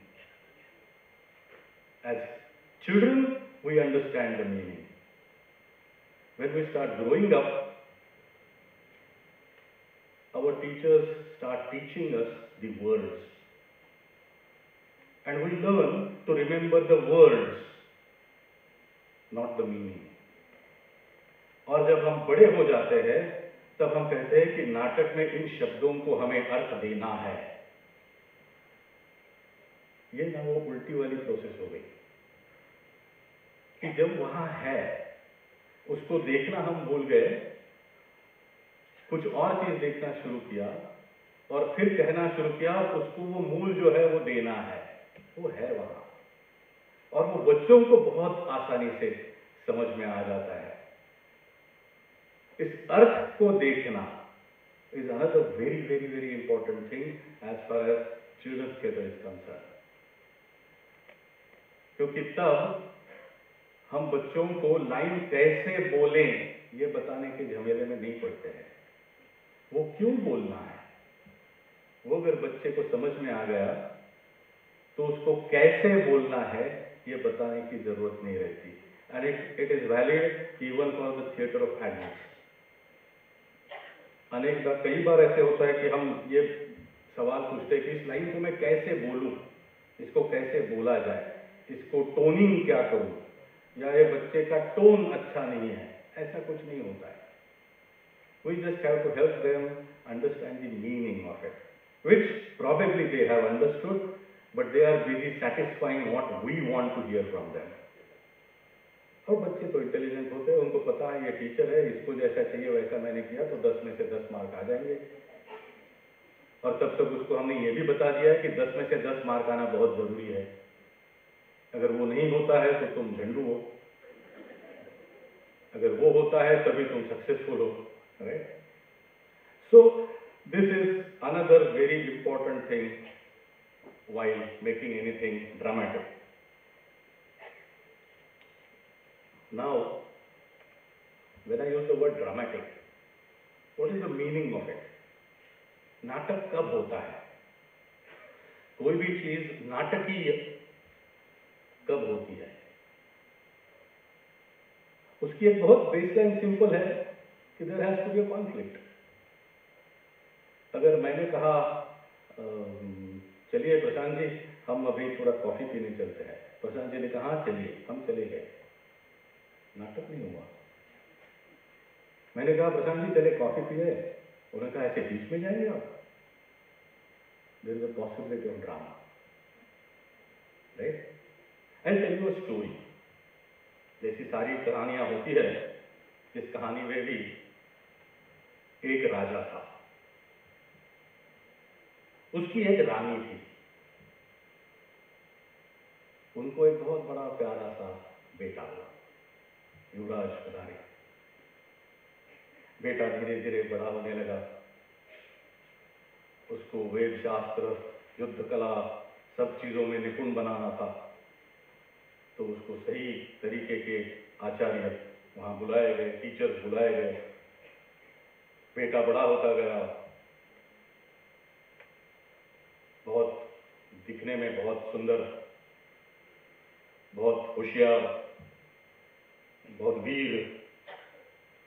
As children, we understand the meaning. When we start growing up, our teachers start teaching us the words. And we learn to remember the words, not the meaning. और जब हम बड़े हो जाते हैं तब हम कहते हैं कि नाटक में इन शब्दों को हमें अर्थ देना है। ये ना वो उल्टी वाली प्रोसेस हो गई कि जब वहां है उसको देखना हम भूल गए, कुछ और चीज देखना शुरू किया और फिर कहना शुरू किया, उसको वो मूल जो है वो देना है, वो है वहां। और वो बच्चों को बहुत आसानी से समझ में आ जाता है। इस अर्थ को देखना is another very very very important thing as far as children's theatre is concerned. क्योंकि तब हम बच्चों को लाइन कैसे बोलें ये बताने के झमेले में नहीं पड़ते हैं, वो क्यों बोलना है वो अगर बच्चे को समझ में आ गया तो उसको कैसे बोलना है ये बताने की जरूरत नहीं रहती। And it is valid even for the theatre of adults. कई बार ऐसे होता है कि हम ये सवाल पूछते हैं कि इस लाइन को मैं कैसे बोलूं, इसको कैसे बोला जाए, इसको टोनिंग क्या करूं, या ये बच्चे का टोन अच्छा नहीं है। ऐसा कुछ नहीं होता है। We just have to help them understand the meaning of it, which probably they have understood, but they are busy satisfying what we want to hear from them. और बच्चे तो इंटेलिजेंट होते हैं, उनको पता है ये टीचर है, इसको जैसा चाहिए वैसा मैंने किया तो 10 में से 10 मार्क आ जाएंगे। और तब तक उसको हमने ये भी बता दिया है कि 10 में से 10 मार्क आना बहुत जरूरी है, अगर वो नहीं होता है तो तुम झंडू हो, अगर वो होता है तभी तुम सक्सेसफुल हो, right? So this is another very important thing while making anything dramatic. Now, when I use the word dramatic, what is the meaning of it? नाटक कब होता है? कोई भी चीज नाटकीय कब होती है? उसकी एक बहुत बेसलाइन सिंपल है कि there has to be a conflict. अगर मैंने कहा चलिए प्रशांत जी हम अभी थोड़ा कॉफी पीने चलते हैं, प्रशांत जी ने कहा चलिए, हम चले गए, नाटक नहीं हुआ। मैंने कहा प्रशांत जी चले कॉफी पिए। उन्होंने कहा ऐसे बीच में जाएंगे आप? There is a possibility of drama, right? I tell you a story. जैसी सारी कहानियां होती है, इस कहानी में भी एक राजा था, उसकी एक रानी थी। उनको एक बहुत बड़ा प्यारा सा बेटा हुआ, युवराज कदारी। बेटा धीरे धीरे बड़ा होने लगा, उसको वेद शास्त्र, युद्ध कला, सब चीजों में निपुण बनाना था। तो उसको सही तरीके के आचार्य वहां बुलाए गए, टीचर्स बुलाए गए। बेटा बड़ा होता गया, बहुत दिखने में बहुत सुंदर, बहुत होशियार, बहुत वीर,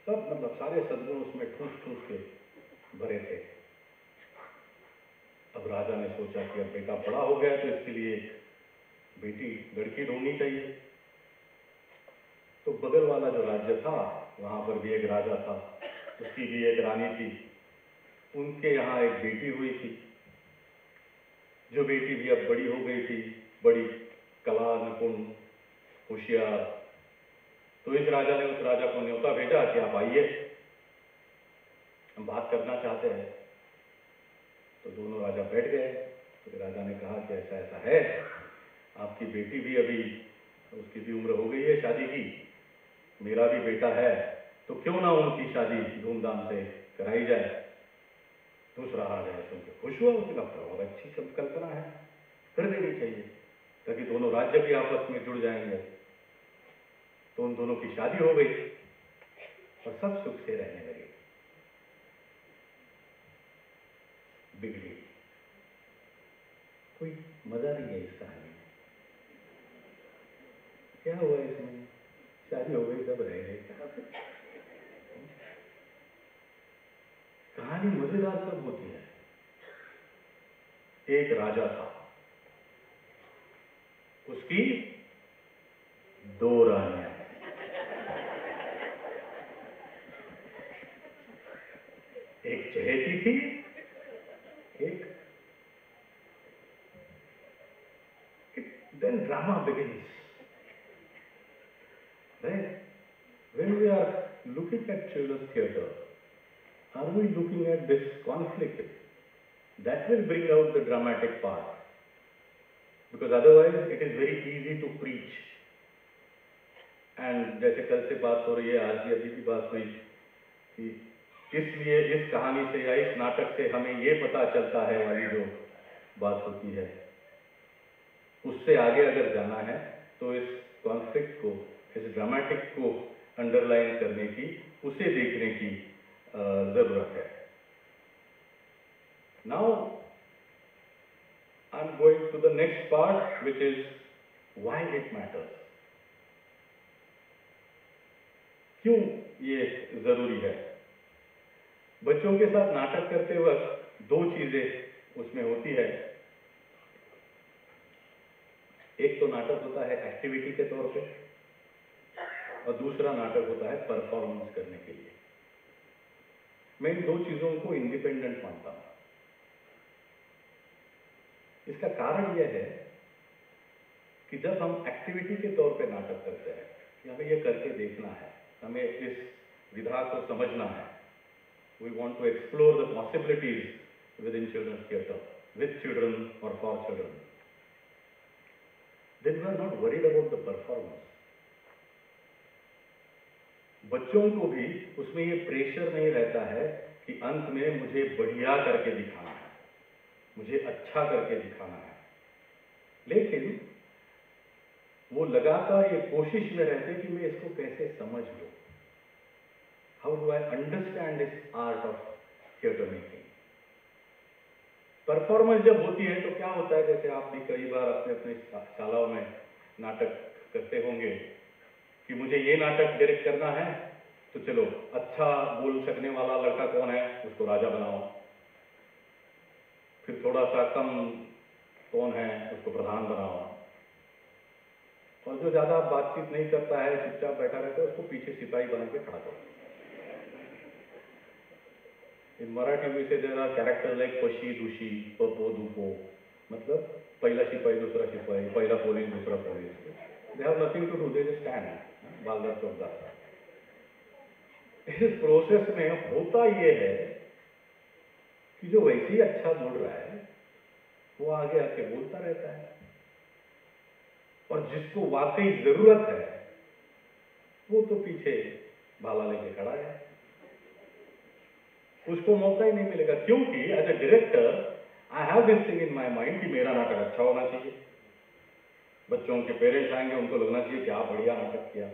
सब मतलब सारे सद्गुण उसमें ठूस ठूस के भरे थे। अब राजा ने सोचा कि अब बेटा बड़ा हो गया तो इसके लिए एक बेटी लड़की ढूंढनी चाहिए। तो बगल वाला जो राज्य था वहां पर भी एक राजा था, उसकी भी एक रानी थी। उनके यहाँ एक बेटी हुई थी, जो बेटी भी अब बड़ी हो गई थी, बड़ी कला निपुण, होशियार। तो इस राजा ने उस राजा को न्योता भेजा कि आप आइए, हम बात करना चाहते हैं। तो दोनों राजा बैठ गए। तो राजा ने कहा कि ऐसा ऐसा है, आपकी बेटी भी अभी, उसकी भी उम्र हो गई है शादी की, मेरा भी बेटा है, तो क्यों ना उनकी शादी धूमधाम से कराई जाए। दूसरा राजा सुनकर खुश हुआ, उसने कहा बहुत अच्छी कल्पना है, कर देनी चाहिए, ताकि दोनों राज्य भी आपस में जुड़ जाएंगे। तो उन दोनों की शादी हो गई और सब सुख से रहने लगे। बिगड़ी, कोई मजा नहीं है इस कहानी में। क्या हुआ इसमें? शादी हो गई, सब रह गए। कहानी मजेदार कब होती है? एक राजा था, उसकी दो रानियां। एक चहेती थी, एक then drama begins. Right? When we are looking at children's theatre, are we looking at this conflict? That will bring out the dramatic part. Because otherwise it is very easy to preach. And जैसे कल से बात हो रही है, आज भी अभी भी बात हुई कि इसलिए इस कहानी से या इस नाटक से हमें ये पता चलता है वाली जो बात होती है, उससे आगे अगर जाना है तो इस कॉन्फ्लिक्ट को, इस ड्रामेटिक को अंडरलाइन करने की, उसे देखने की जरूरत है। Now I am going to the next part which is why it matters. क्यों ये जरूरी है? बच्चों के साथ नाटक करते वक्त दो चीजें उसमें होती है। एक तो नाटक होता है एक्टिविटी के तौर पे, और दूसरा नाटक होता है परफॉर्मेंस करने के लिए। मैं इन दो चीजों को इंडिपेंडेंट मानता हूं। इसका कारण यह है कि जब हम एक्टिविटी के तौर पे नाटक करते हैं कि हमें ये करके देखना है, हमें इस विधा को समझना है, we want to explore the possibilities within children's theatre, with children और for children, then we are not worried about the performance. बच्चों को भी उसमें ये प्रेशर नहीं रहता है कि अंत में मुझे बढ़िया करके दिखाना है, मुझे अच्छा करके दिखाना है। लेकिन वो लगातार ये कोशिश में रहते कि मैं इसको कैसे समझ लूं, how do I understand this art of theatre making. Performance जब होती है तो क्या होता है, जैसे आप भी कई बार अपने अपने शालाओं में नाटक करते होंगे कि मुझे ये नाटक डायरेक्ट करना है, तो चलो अच्छा बोल सकने वाला लड़का कौन है उसको राजा बनाओ, फिर थोड़ा सा कम कौन है उसको प्रधान बनाओ, और जो ज्यादा बातचीत नहीं करता है, चुपचाप बैठा रहता है, उसको पीछे सिपाही बना के खड़ा करो। In Marathi we say there are characters like Pashi, Dushi, Papo, Dupo. मतलब पहला सिपाही दूसरा सिपाही, पहला पुलिस दूसरा police. They have nothing to do, they just stand. बालदार चौकदार. इस प्रोसेस में होता ये है कि जो वैसे ही अच्छा बोल रहा है वो आगे आके बोलता रहता है, और जिसको वाकई जरूरत है वो तो पीछे भाला लेके खड़ा है, उसको मौका ही नहीं मिलेगा. क्योंकि as a director I have this thing in my mind कि मेरा नाटक अच्छा होना चाहिए, बच्चों के पेरेंट्स आएंगे उनको लगना चाहिए क्या बढ़िया नाटक किया.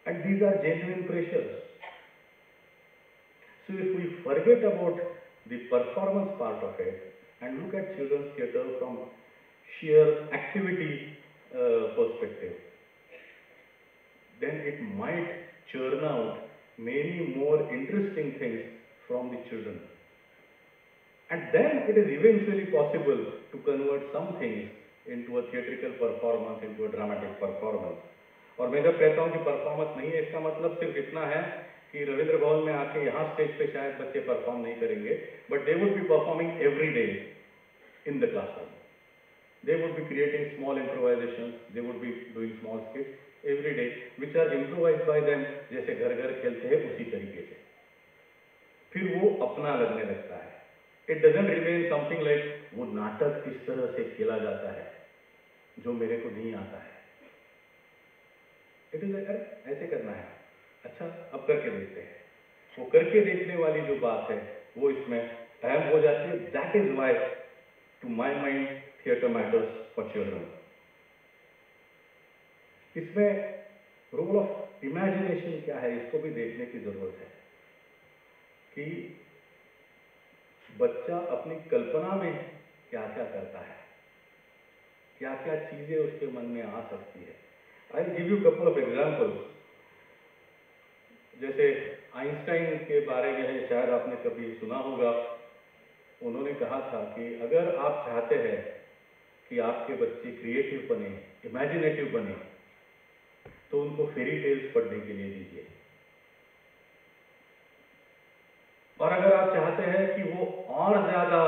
And these are genuine pressures. So if we forget about the performance part of it and look at children's theatre from sheer activity perspective, then it might churn out many more interesting things from the children. And then it is eventually possible to convert some things into a theatrical performance, into a dramatic performance. और मैं जब कहता हूँ कि performance नहीं है, इसका मतलब सिर्फ इतना है कि रविंद्र भवन में आके यहाँ स्टेज पे शायद बच्चे परफॉर्म नहीं करेंगे, but they would be performing every day in the classroom. They would be creating small improvisations, they would be doing small skits every day, which are improvised by them, जैसे घर घर खेलते हैं उसी तरीके से. फिर वो अपना लगने लगता है. It doesn't remain something like वो नाटक इस तरह से खेला जाता है जो मेरे को नहीं आता है. It is like ऐसे करना है, अच्छा अब करके देखते हैं. वो करके देखने वाली जो बात है वो इसमें अहम हो जाती है. That is why to my mind theatre matters for children. इसमें रोल ऑफ इमेजिनेशन क्या है इसको भी देखने की जरूरत है कि बच्चा अपनी कल्पना में क्या क्या करता है, क्या क्या चीजें उसके मन में आ सकती है. I will give you couple of examples. जैसे आइंस्टाइन के बारे में शायद आपने कभी सुना होगा. उन्होंने कहा था कि अगर आप चाहते हैं कि आपके बच्चे क्रिएटिव बने, इमेजिनेटिव बने, तो उनको फेरी टेल्स पढ़ने के लिए दीजिए. और अगर आप चाहते हैं कि वो और ज्यादा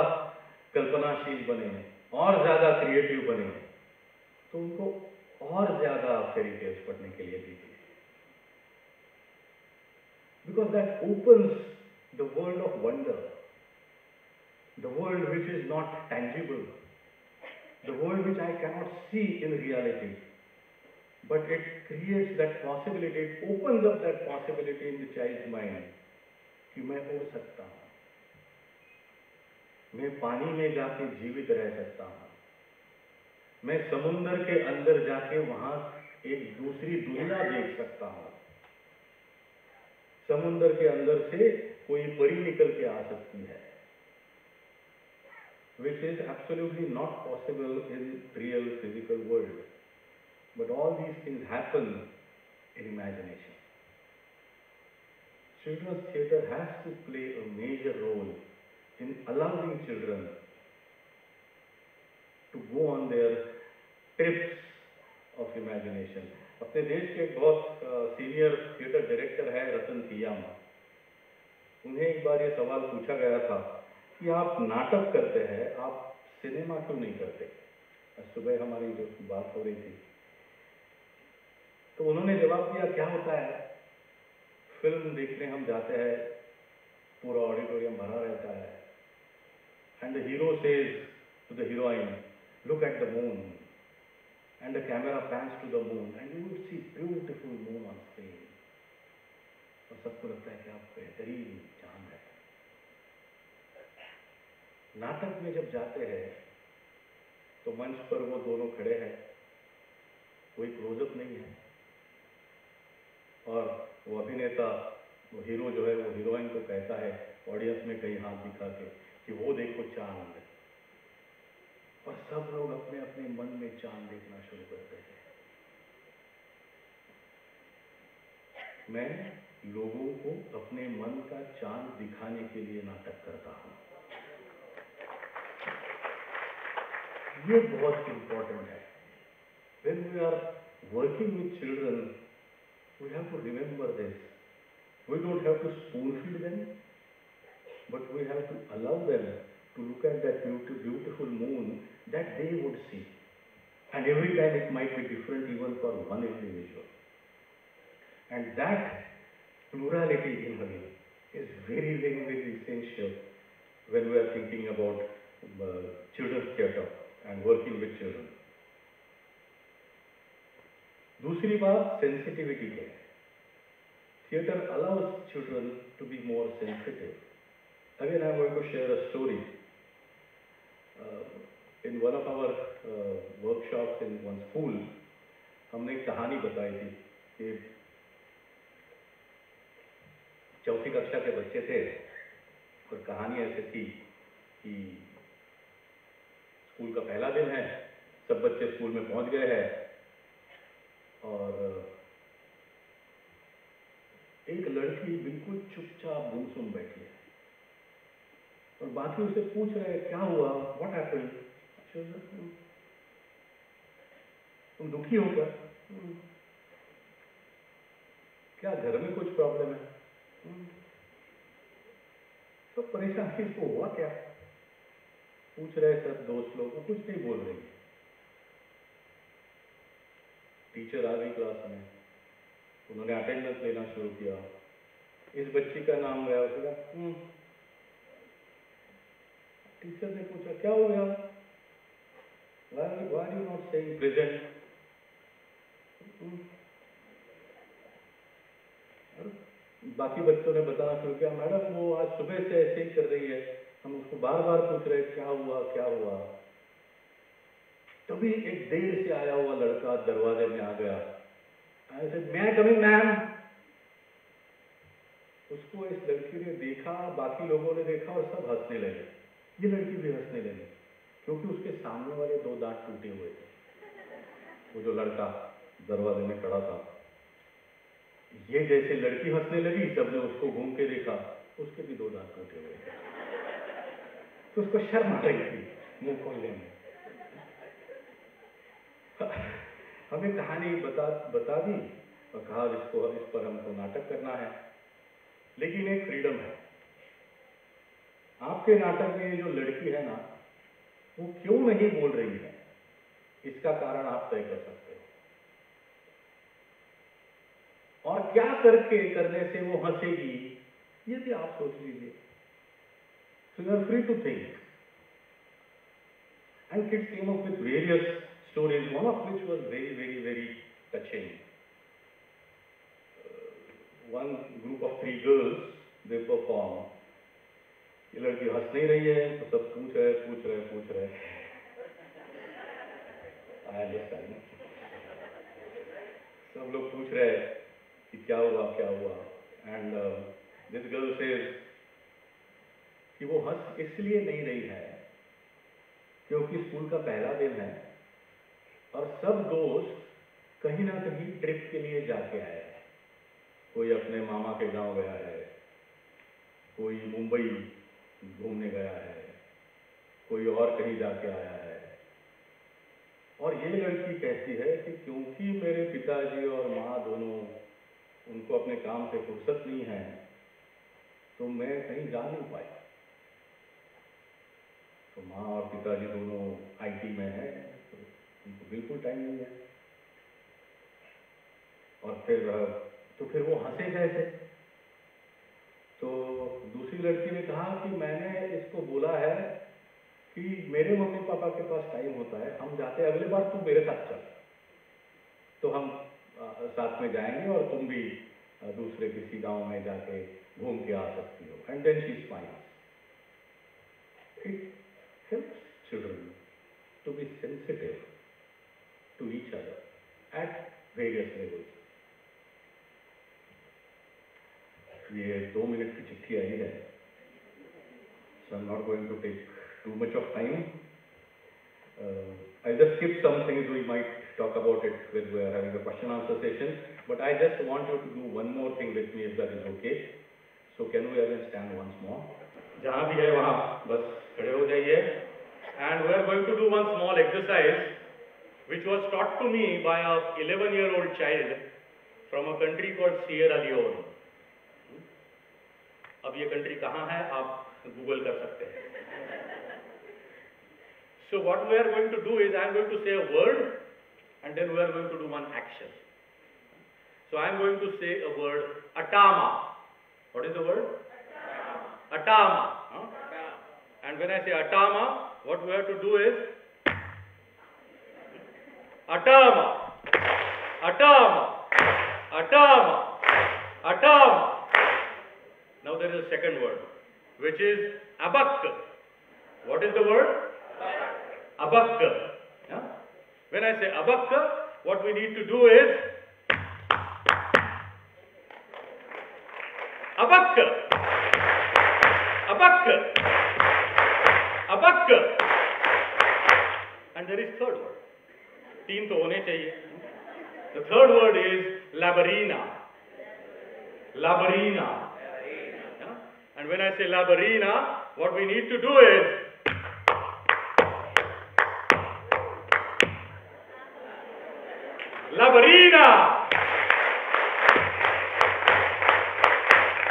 कल्पनाशील बने, और ज्यादा क्रिएटिव बने, तो उनको और ज्यादा फेरी टेल्स पढ़ने के लिए दीजिए. Because that opens the world of wonder, the world which is not tangible, the world which I cannot see in reality, but it creates that possibility, it opens up that possibility in the child's mind कि मैं उड़ सकता हूँ, मैं पानी में जाके जीवित रह सकता हूँ, मैं समुंदर के अंदर जाके वहाँ एक दूसरी दुनिया देख सकता हूँ, समुंदर के अंदर से कोई परी निकल के आ सकती है, which is absolutely not possible in real physical world. But all these things happen in imagination. Children's theatre has to play a major role in allowing children to go on their trips of imagination. अपने देश के एक बहुत senior theatre director है रतन थियामा. उन्हें एक बार ये सवाल पूछा गया था कि आप नाटक करते हैं, आप सिनेमा क्यों नहीं करते. सुबह हमारी जो बात हो रही थी तो उन्होंने जवाब दिया, क्या होता है फिल्म देखने हम जाते हैं, पूरा ऑडिटोरियम भरा रहता है, and the hero says to the heroine look at the moon, and the camera pans to the moon and you will see beautiful moon on screen. और सबको लगता है कि आप बेहतरीन चांद है. नाटक में जब जाते हैं तो मंच पर वो दोनों खड़े हैं, कोई क्लोजअप नहीं है, और वो अभिनेता, वो हीरो जो है वो हीरोइन को कहता है ऑडियंस में कहीं हाथ दिखा के कि वो देखो चांद, और सब लोग अपने अपने मन में चांद देखना शुरू करते हैं. मैं लोगों को अपने मन का चांद दिखाने के लिए नाटक करता हूँ. ये बहुत इम्पोर्टेंट है. When we are working with children, we have to remember this. We don't have to spoon feed them. but we have to allow them to look at that beautiful moon that they would see. And every time it might be different even for one individual. And that plurality in Hagen is very, very, very essential when we are thinking about children's theatre and working with children. दूसरी बात sensitivity है. Theatre allows children to be more sensitive. Again, I am going to share a story. In one of our workshops in one school, हमने एक कहानी बताई थी कि चौथी कक्षा के बच्चे थे और कहानी ऐसे थी कि स्कूल का पहला दिन है, सब बच्चे स्कूल में पहुंच गए हैं और एक लड़की बिल्कुल चुपचाप गुमसुम बैठी है और बाकी उसे पूछ रहे क्या हुआ, व्हाट हैपेंड, तुम दुखी हो क्या, क्या घर में कुछ प्रॉब्लम है, तो परेशानी इसको हुआ क्या, पूछ रहे सब दोस्त लोग, कुछ नहीं बोल रही. टीचर आ गई क्लास में, उन्होंने अटेंडेंस लेना शुरू किया. इस बच्ची का नाम गया, उसका टीचर ने पूछा क्या हो गया, why are you not saying present? बाकी बच्चों ने बताना शुरू किया, मैडम वो आज सुबह से ऐसे ही कर रही है, हम उसको बार बार पूछ रहे क्या हुआ क्या हुआ. तभी एक देर से आया हुआ लड़का दरवाजे में आ गया. I said, may I come in, ma'am? उसको इस लड़की ने देखा, बाकी लोगों ने देखा और सब हंसने लगे. ये लड़की भी हंसने लगी क्योंकि उसके सामने वाले दो दांत टूटे हुए थे. वो जो लड़का दरवाजे में खड़ा था, ये जैसे लड़की हंसने लगी, सबने उसको घूम के देखा, उसके भी दो दांत टूटे हुए थे. तो उसको शर्म आ रही थी मुंह खोलने में. हमें कहानी बता दी और कहा इस पर हमको नाटक करना है, लेकिन एक फ्रीडम है. आपके नाटक में ये जो लड़की है ना, वो क्यों नहीं बोल रही है, इसका कारण आप तय कर सकते हो और क्या करने से वो हंसेगी, ये भी आप सोच लीजिए. So you are free to think. And kids came up with various stories, one of which was very, very, very touching. One group of 3 girls, they perform. ये लड़की हंस नहीं रही है तो सब पूछ रहे. I understand. सब लोग पूछ रहे कि क्या हुआ. And this girl says कि वो हंस इसलिए नहीं रही है क्योंकि स्कूल का पहला दिन है और सब दोस्त कहीं ना कहीं ट्रिप के लिए जाके आए हैं. कोई अपने मामा के गांव गया है, कोई मुंबई घूमने गया है, कोई और कहीं जाके आया है. और ये लड़की कहती है कि क्योंकि मेरे पिताजी और माँ दोनों, उनको अपने काम से फुर्सत नहीं है, तो मैं कहीं जा नहीं पाई. तो माँ और पिताजी दोनों IT में हैं, तो उनको बिल्कुल टाइम नहीं है. और फिर वो हंसे कैसे. तो दूसरी लड़की ने कहा कि मैंने इसको बोला है कि मेरे मम्मी पापा के पास टाइम होता है, हम जाते हैं, अगले बार तू मेरे साथ चल, तो हम साथ में जाएंगे और तुम भी दूसरे किसी गांव में जाके घूम के आ सकती हो. And then she smiles. It helps children to be sensitive to each other at various levels. ये 2 मिनट की चिट्ठी आई है, so I'm not going to take too much of time. I'll just skip some things. We might talk about it when we are having a question answer session, but I just want you to do one more thing with me if that is okay. So can we again stand once more? जहाँ भी है वहाँ बस खड़े हो जाइए. And we are going to do one small exercise which was taught to me by a 11-year-old child from a country called Sierra Leone. अब ये कंट्री कहाँ है आप गूगल कर सकते हैं. So what we are going to do is I am going to say a word and then we are going to do one action. So I am going to say a word atama. What is the word? Atama. Huh? And when I say atama, what we have to do is atama, atama, atama, atama. Now there is a second word, which is abak. What is the word? Abak. Yeah? When I say abak, what we need to do is abak, abak, abak. And there is third word. तीन तो होने चाहिए. The third word is labarina. Labarina. Yeah? And when I say labarina, what we need to do is labarina.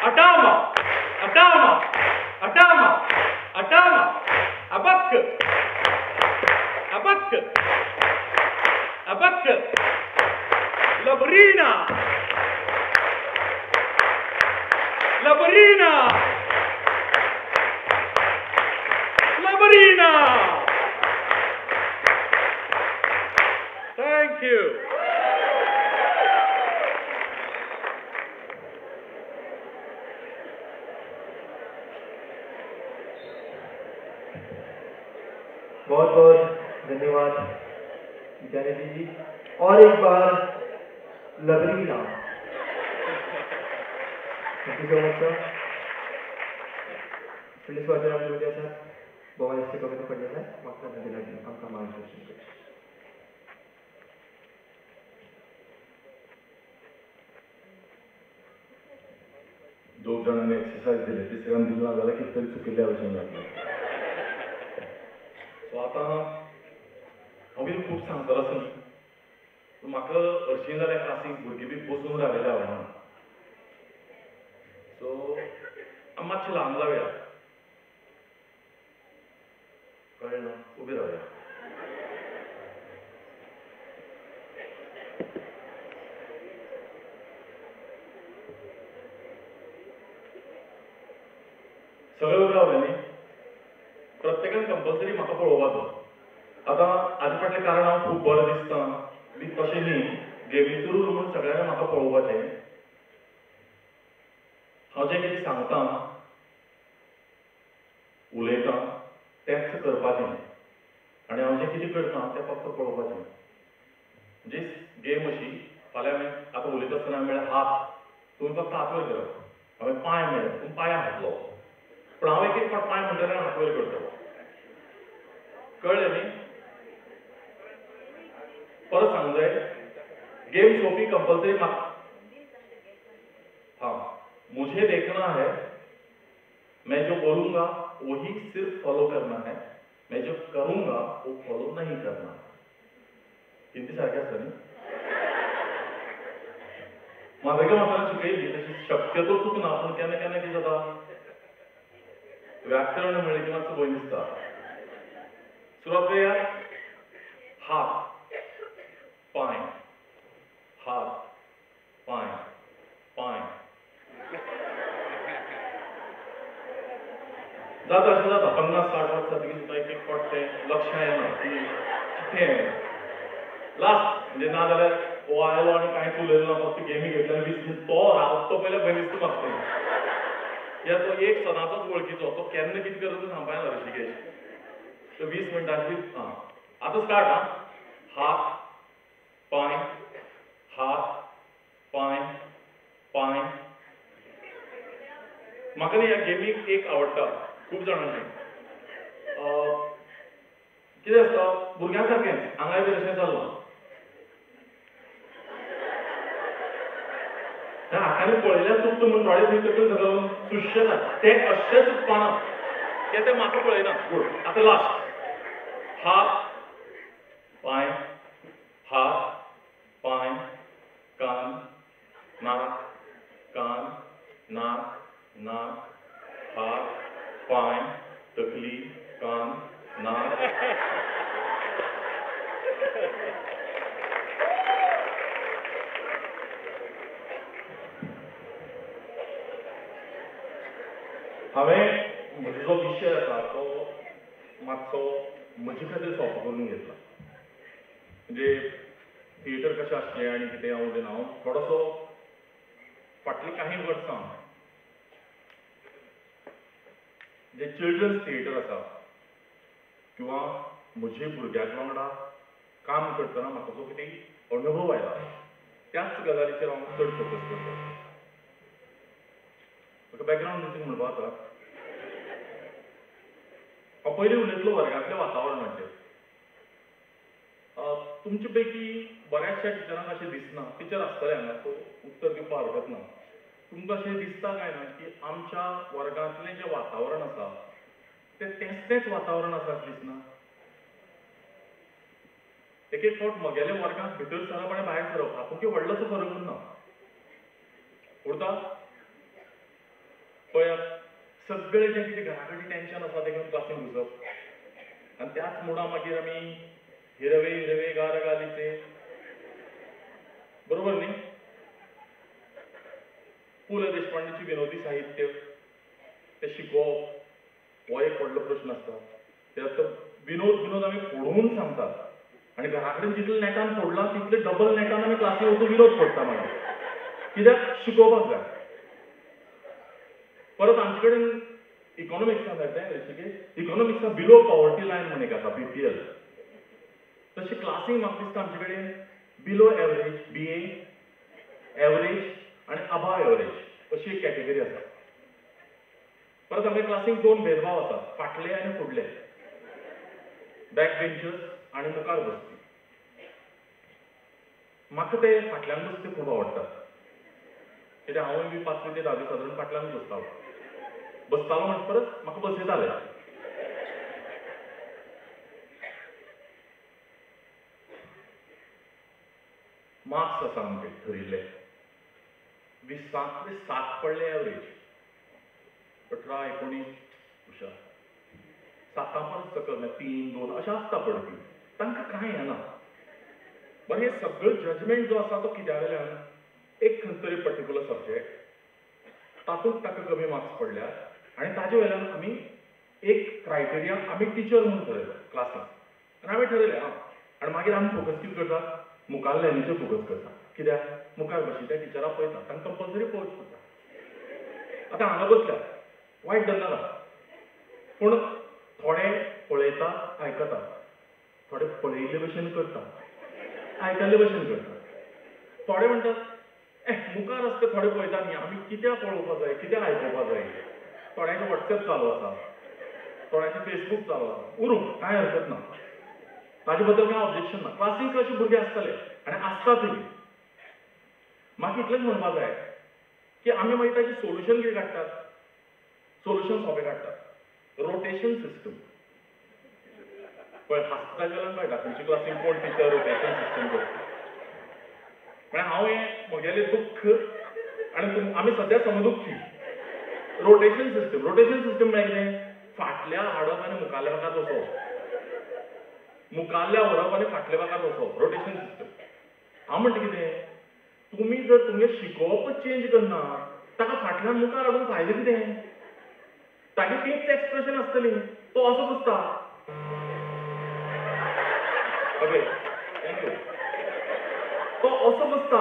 Atama, atama, atama, atama, abak, abak, abak, labarina, labarina, labarina. Thank you. बहुत बहुत धन्यवाद विद्यानिधि जी. और एक बार लबरीना. Thank you so much, sir. Please watch our video, sir. बहुत अच्छे कविता पढ़ने हैं. Master नंदिला जी आपका मार्गदर्शन करें. दोन जणांनी एक्सरसाइज दिली, तिसऱ्यान दिलं ना जाल्यार कितें तरी चुकिल्ल्या भशेन जातलें. सो आतां हांव कितें खूब सांगतलो आसा न्ही, पूण म्हाका हरशीं जाल्यार क्लासीक भुरगीं बी बसून रावलेले आवडना. सो आमी मातशें ल्हान जावया. कळ्ळें न्हू? उबी रावया. सगळे उबे रावले न्ही. प्रत्येकान कंपल्सरी म्हाका पळोवपाचो. आतां हाजे फाटलें कारण हांव खूब बरें दिसता बी तशें न्ही. गेमीचो रूल म्हूण सगळ्यांनी म्हाका पळोवपाचें. हांव जें कितें सांगतां उलयतां तेंच करपाचें आनी हांव जें कितें करतां तें फक्त पळोवपाचें. म्हणजे गेम अशी फाल्यां आतां उलयता आसतना म्हळ्यार हात, तुमी फक्त हात वयर करप. हांवें पांय म्हणले पूण पांयां हात लावप. पण हांव एक फावट पांय म्हणटलें हात वयर करतलो. कळ्ळें न्ही? परत सांगूंक जाय. गेम सोंपी कंपल्सरी हाँ, मुझे देखना है, मैं जो बोलूंगा वही सिर्फ फॉलो करना है, मैं जो करूंगा वो फॉलो नहीं करना. हिंदी सारखें आसता न्ही. म्हाका म्हाका शिकयली तशी शक्यतो चुकना, पूण केन्ना केन्ना कितें जाता व्याकरण म्हणलें की मातसो भंय दिसता. सुरवात करूया. हात, पांय, हात, पांय, पांय. जाता अशें जाता. 50-60 वर्सां जातकीर सुद्दां एक एक फावट तें लक्षां येना की कितें. लास्ट म्हणजे ना जाल्यार हो आयलो आनी कांयच उलयलो ना, फक्त गेमी घेतले आनी 20 दीस तो रावतो पयलें भंय दिसता म्हाका. या तो एक सदांचोच वळखीचो, तो केन्ना कितें करता तें सांगपाक येना ऋषिकेश. तो 20 मिनटांची. हां आतां स्टार्ट. हां, हात, पांय, हात, पांय, पांय. म्हाका न्ही ह्या गेमीक एक आवडटा खूब जाणांची. कितें आसता भुरग्यां सारकेंच हांगाय बी तशें चल्लां. त्या हातांनी पळयल्यार चुकता म्हूण थोडे थंय तकलेन सगळं सुशेगाद ते कशें चुकपाना ते म्हाका पळयना. गूड. आतां लास्ट. हात, पांय, हात, पांय, कान, नाक, कान, नाक, नाक, हात, पांय, जो विशय आसा तो मातसो म्हजे खातीर सोंपो करून घेतला. म्हणजे थिएटर कशें आसचें आनी कितें हांव उलयना, हांव थोडोसो फाटलीं काही वर्सां जे चिल्ड्रन्स थिएटर आसा किंवा म्हजे भुरग्याच्या वांगडा काम करतना म्हाका जो कितें अनुभव आयला त्याच गजालीचेर हांव चड फोकस करता. म्हाका बॅकग्रावंड म्युजीक म्हणपाक जाता. हांव पयलीं उलयतलो वर्गांतल्या वातावरणाचेर. तुमचे पैकी बऱ्याचशा टिचरांक अशें दिसना, टिचर आसतले हांगा सो उत्तर दिवपाक हरकत ना, तुमकां अशें दिसता काय ना की आमच्या वर्गांतलें जें वातावरण आसा तें तेच वातावरण आसा अशें दिसना. एक एक फावट म्हगेल्या वर्गांत भितर सरप आनी भायर सरप हातूंत व्हडलोसो फरक उरना. उरता पळयात, सगळें जें कितें घरा कडेन टेन्शन आसा तें घेवन क्लासीन घुसप आनी त्याच मुडां मागीर आमी हिरवे हिरवे गार गालीचे, बरोबर न्ही? पु ल देशपांडेची विनोदी साहित्य तें शिकोवप हो एक व्हडलो प्रश्न आसता. त्यात विनोद आमी फोडून सांगतात आनी घरा कडेन जितलें नेटान फोडलां तितलें डबल नेटान आमी क्लासीन वचून विनोद फोडटा मागीर. कित्याक शिकोवपाक जाय. परत आमचे कडेन इकॉनॉमिक्सान जाता, इकॉनॉमिक्सा बिलो पॉवर्टी लायन म्हण एक आसा, BPL. तशें क्लासीन म्हाका दिसता आमचे कडेन बिलो एवरेज, BA, एवरेज आनी अबाव एवरेज अशी एक कॅटेगरी आसा. परत आमच्या क्लासीन दोन भेदभाव आसा, फाटले आनी फुडले, बॅक बेंचर्स आनी मुखार बसपी. म्हाका ते फाटल्यान बसचे खूब आवडटा. कित्याक हांवूय बी 5वी ते 10वी सादारण फाटल्यान बसतालो म्हणजे परत म्हाका बसयताले. मार्क्स आसा आमचे ठरिल्ले, 20 7 पडले एवरेज, 18 19 हुशार, 7 परत सकल 3 2 अशें आसता पडपी. तांकां कांय येना. बरें, हें सगळो जजमेंट जो आसा तो कित्या वयल्यान, एक खंय तरी पर्टिक्युलर सब्जेक्ट तातूंत ताका कमी मार्क्स पडल्यात आनी ताजे वयल्यान आमी एक क्रायटेरिया आमी टिचर म्हणून ठरयलो क्लासीन. आनी हांवें ठरयलें आनी मागीर आमी फोकस कितें करता, मुखार लायनीचेर फोकस करता. कित्याक मुखार बशी त्या टिचराक पळयता, तांकां कंपल्सरी पळोवच पडटा. आतां हांगा बसल्या वायट धरना, पूण थोडे पळयता आयकता, थोडे पळयल्ले भशेन करता, आयकल्ले भशेन करता. थोडे म्हणटात मुखार आसता थोडे पळयता न्ही, आमी कित्याक पळोवपाक जाय, कित्याक आयकोवपाक जाय. थोड्यांचे WhatsApp चालू आसा, थोड्यांचे Facebook चालू आसा, उरूं कांय हरकत ना, ताजे बद्दल कांय ऑब्जेक्शन ना. क्लासीन कशे भुरगे आसतले आनी आसतातूय. म्हाका इतलेंच म्हणपाक जाय की आमी मागीर ताचें सोल्युशन कितें काडटात, सोल्युशन सोंपें काडटात. रोटेशन सिस्टम पळय, हांसता ताजे वयल्यान कळटा खंयच्या क्लासीन कोण टिचर रोटेशन सिस्टम करता. म्हळ्यार हांव हें म्हगेलें दुख्ख आनी आमी सद्या समदुख्खी. रोटेशन सिस्टम म्हळ्यार कितें, फाटल्या हाडप आनी मुखारल्या भागार बसोवप, मुखारल्या व्हरप आनी फाटल्या भागार बसोवप, रोटेशन सिस्टम. हांव म्हणटा कितें, तुमी जर तुमगे शिकोवपच चेंज करना, ताका फाटल्यान मुखार हाडून फायदो कितें? तागे तीच एक्सप्रेशन आसतली, तो असो बसता. Okay, thank you. तो असो बसता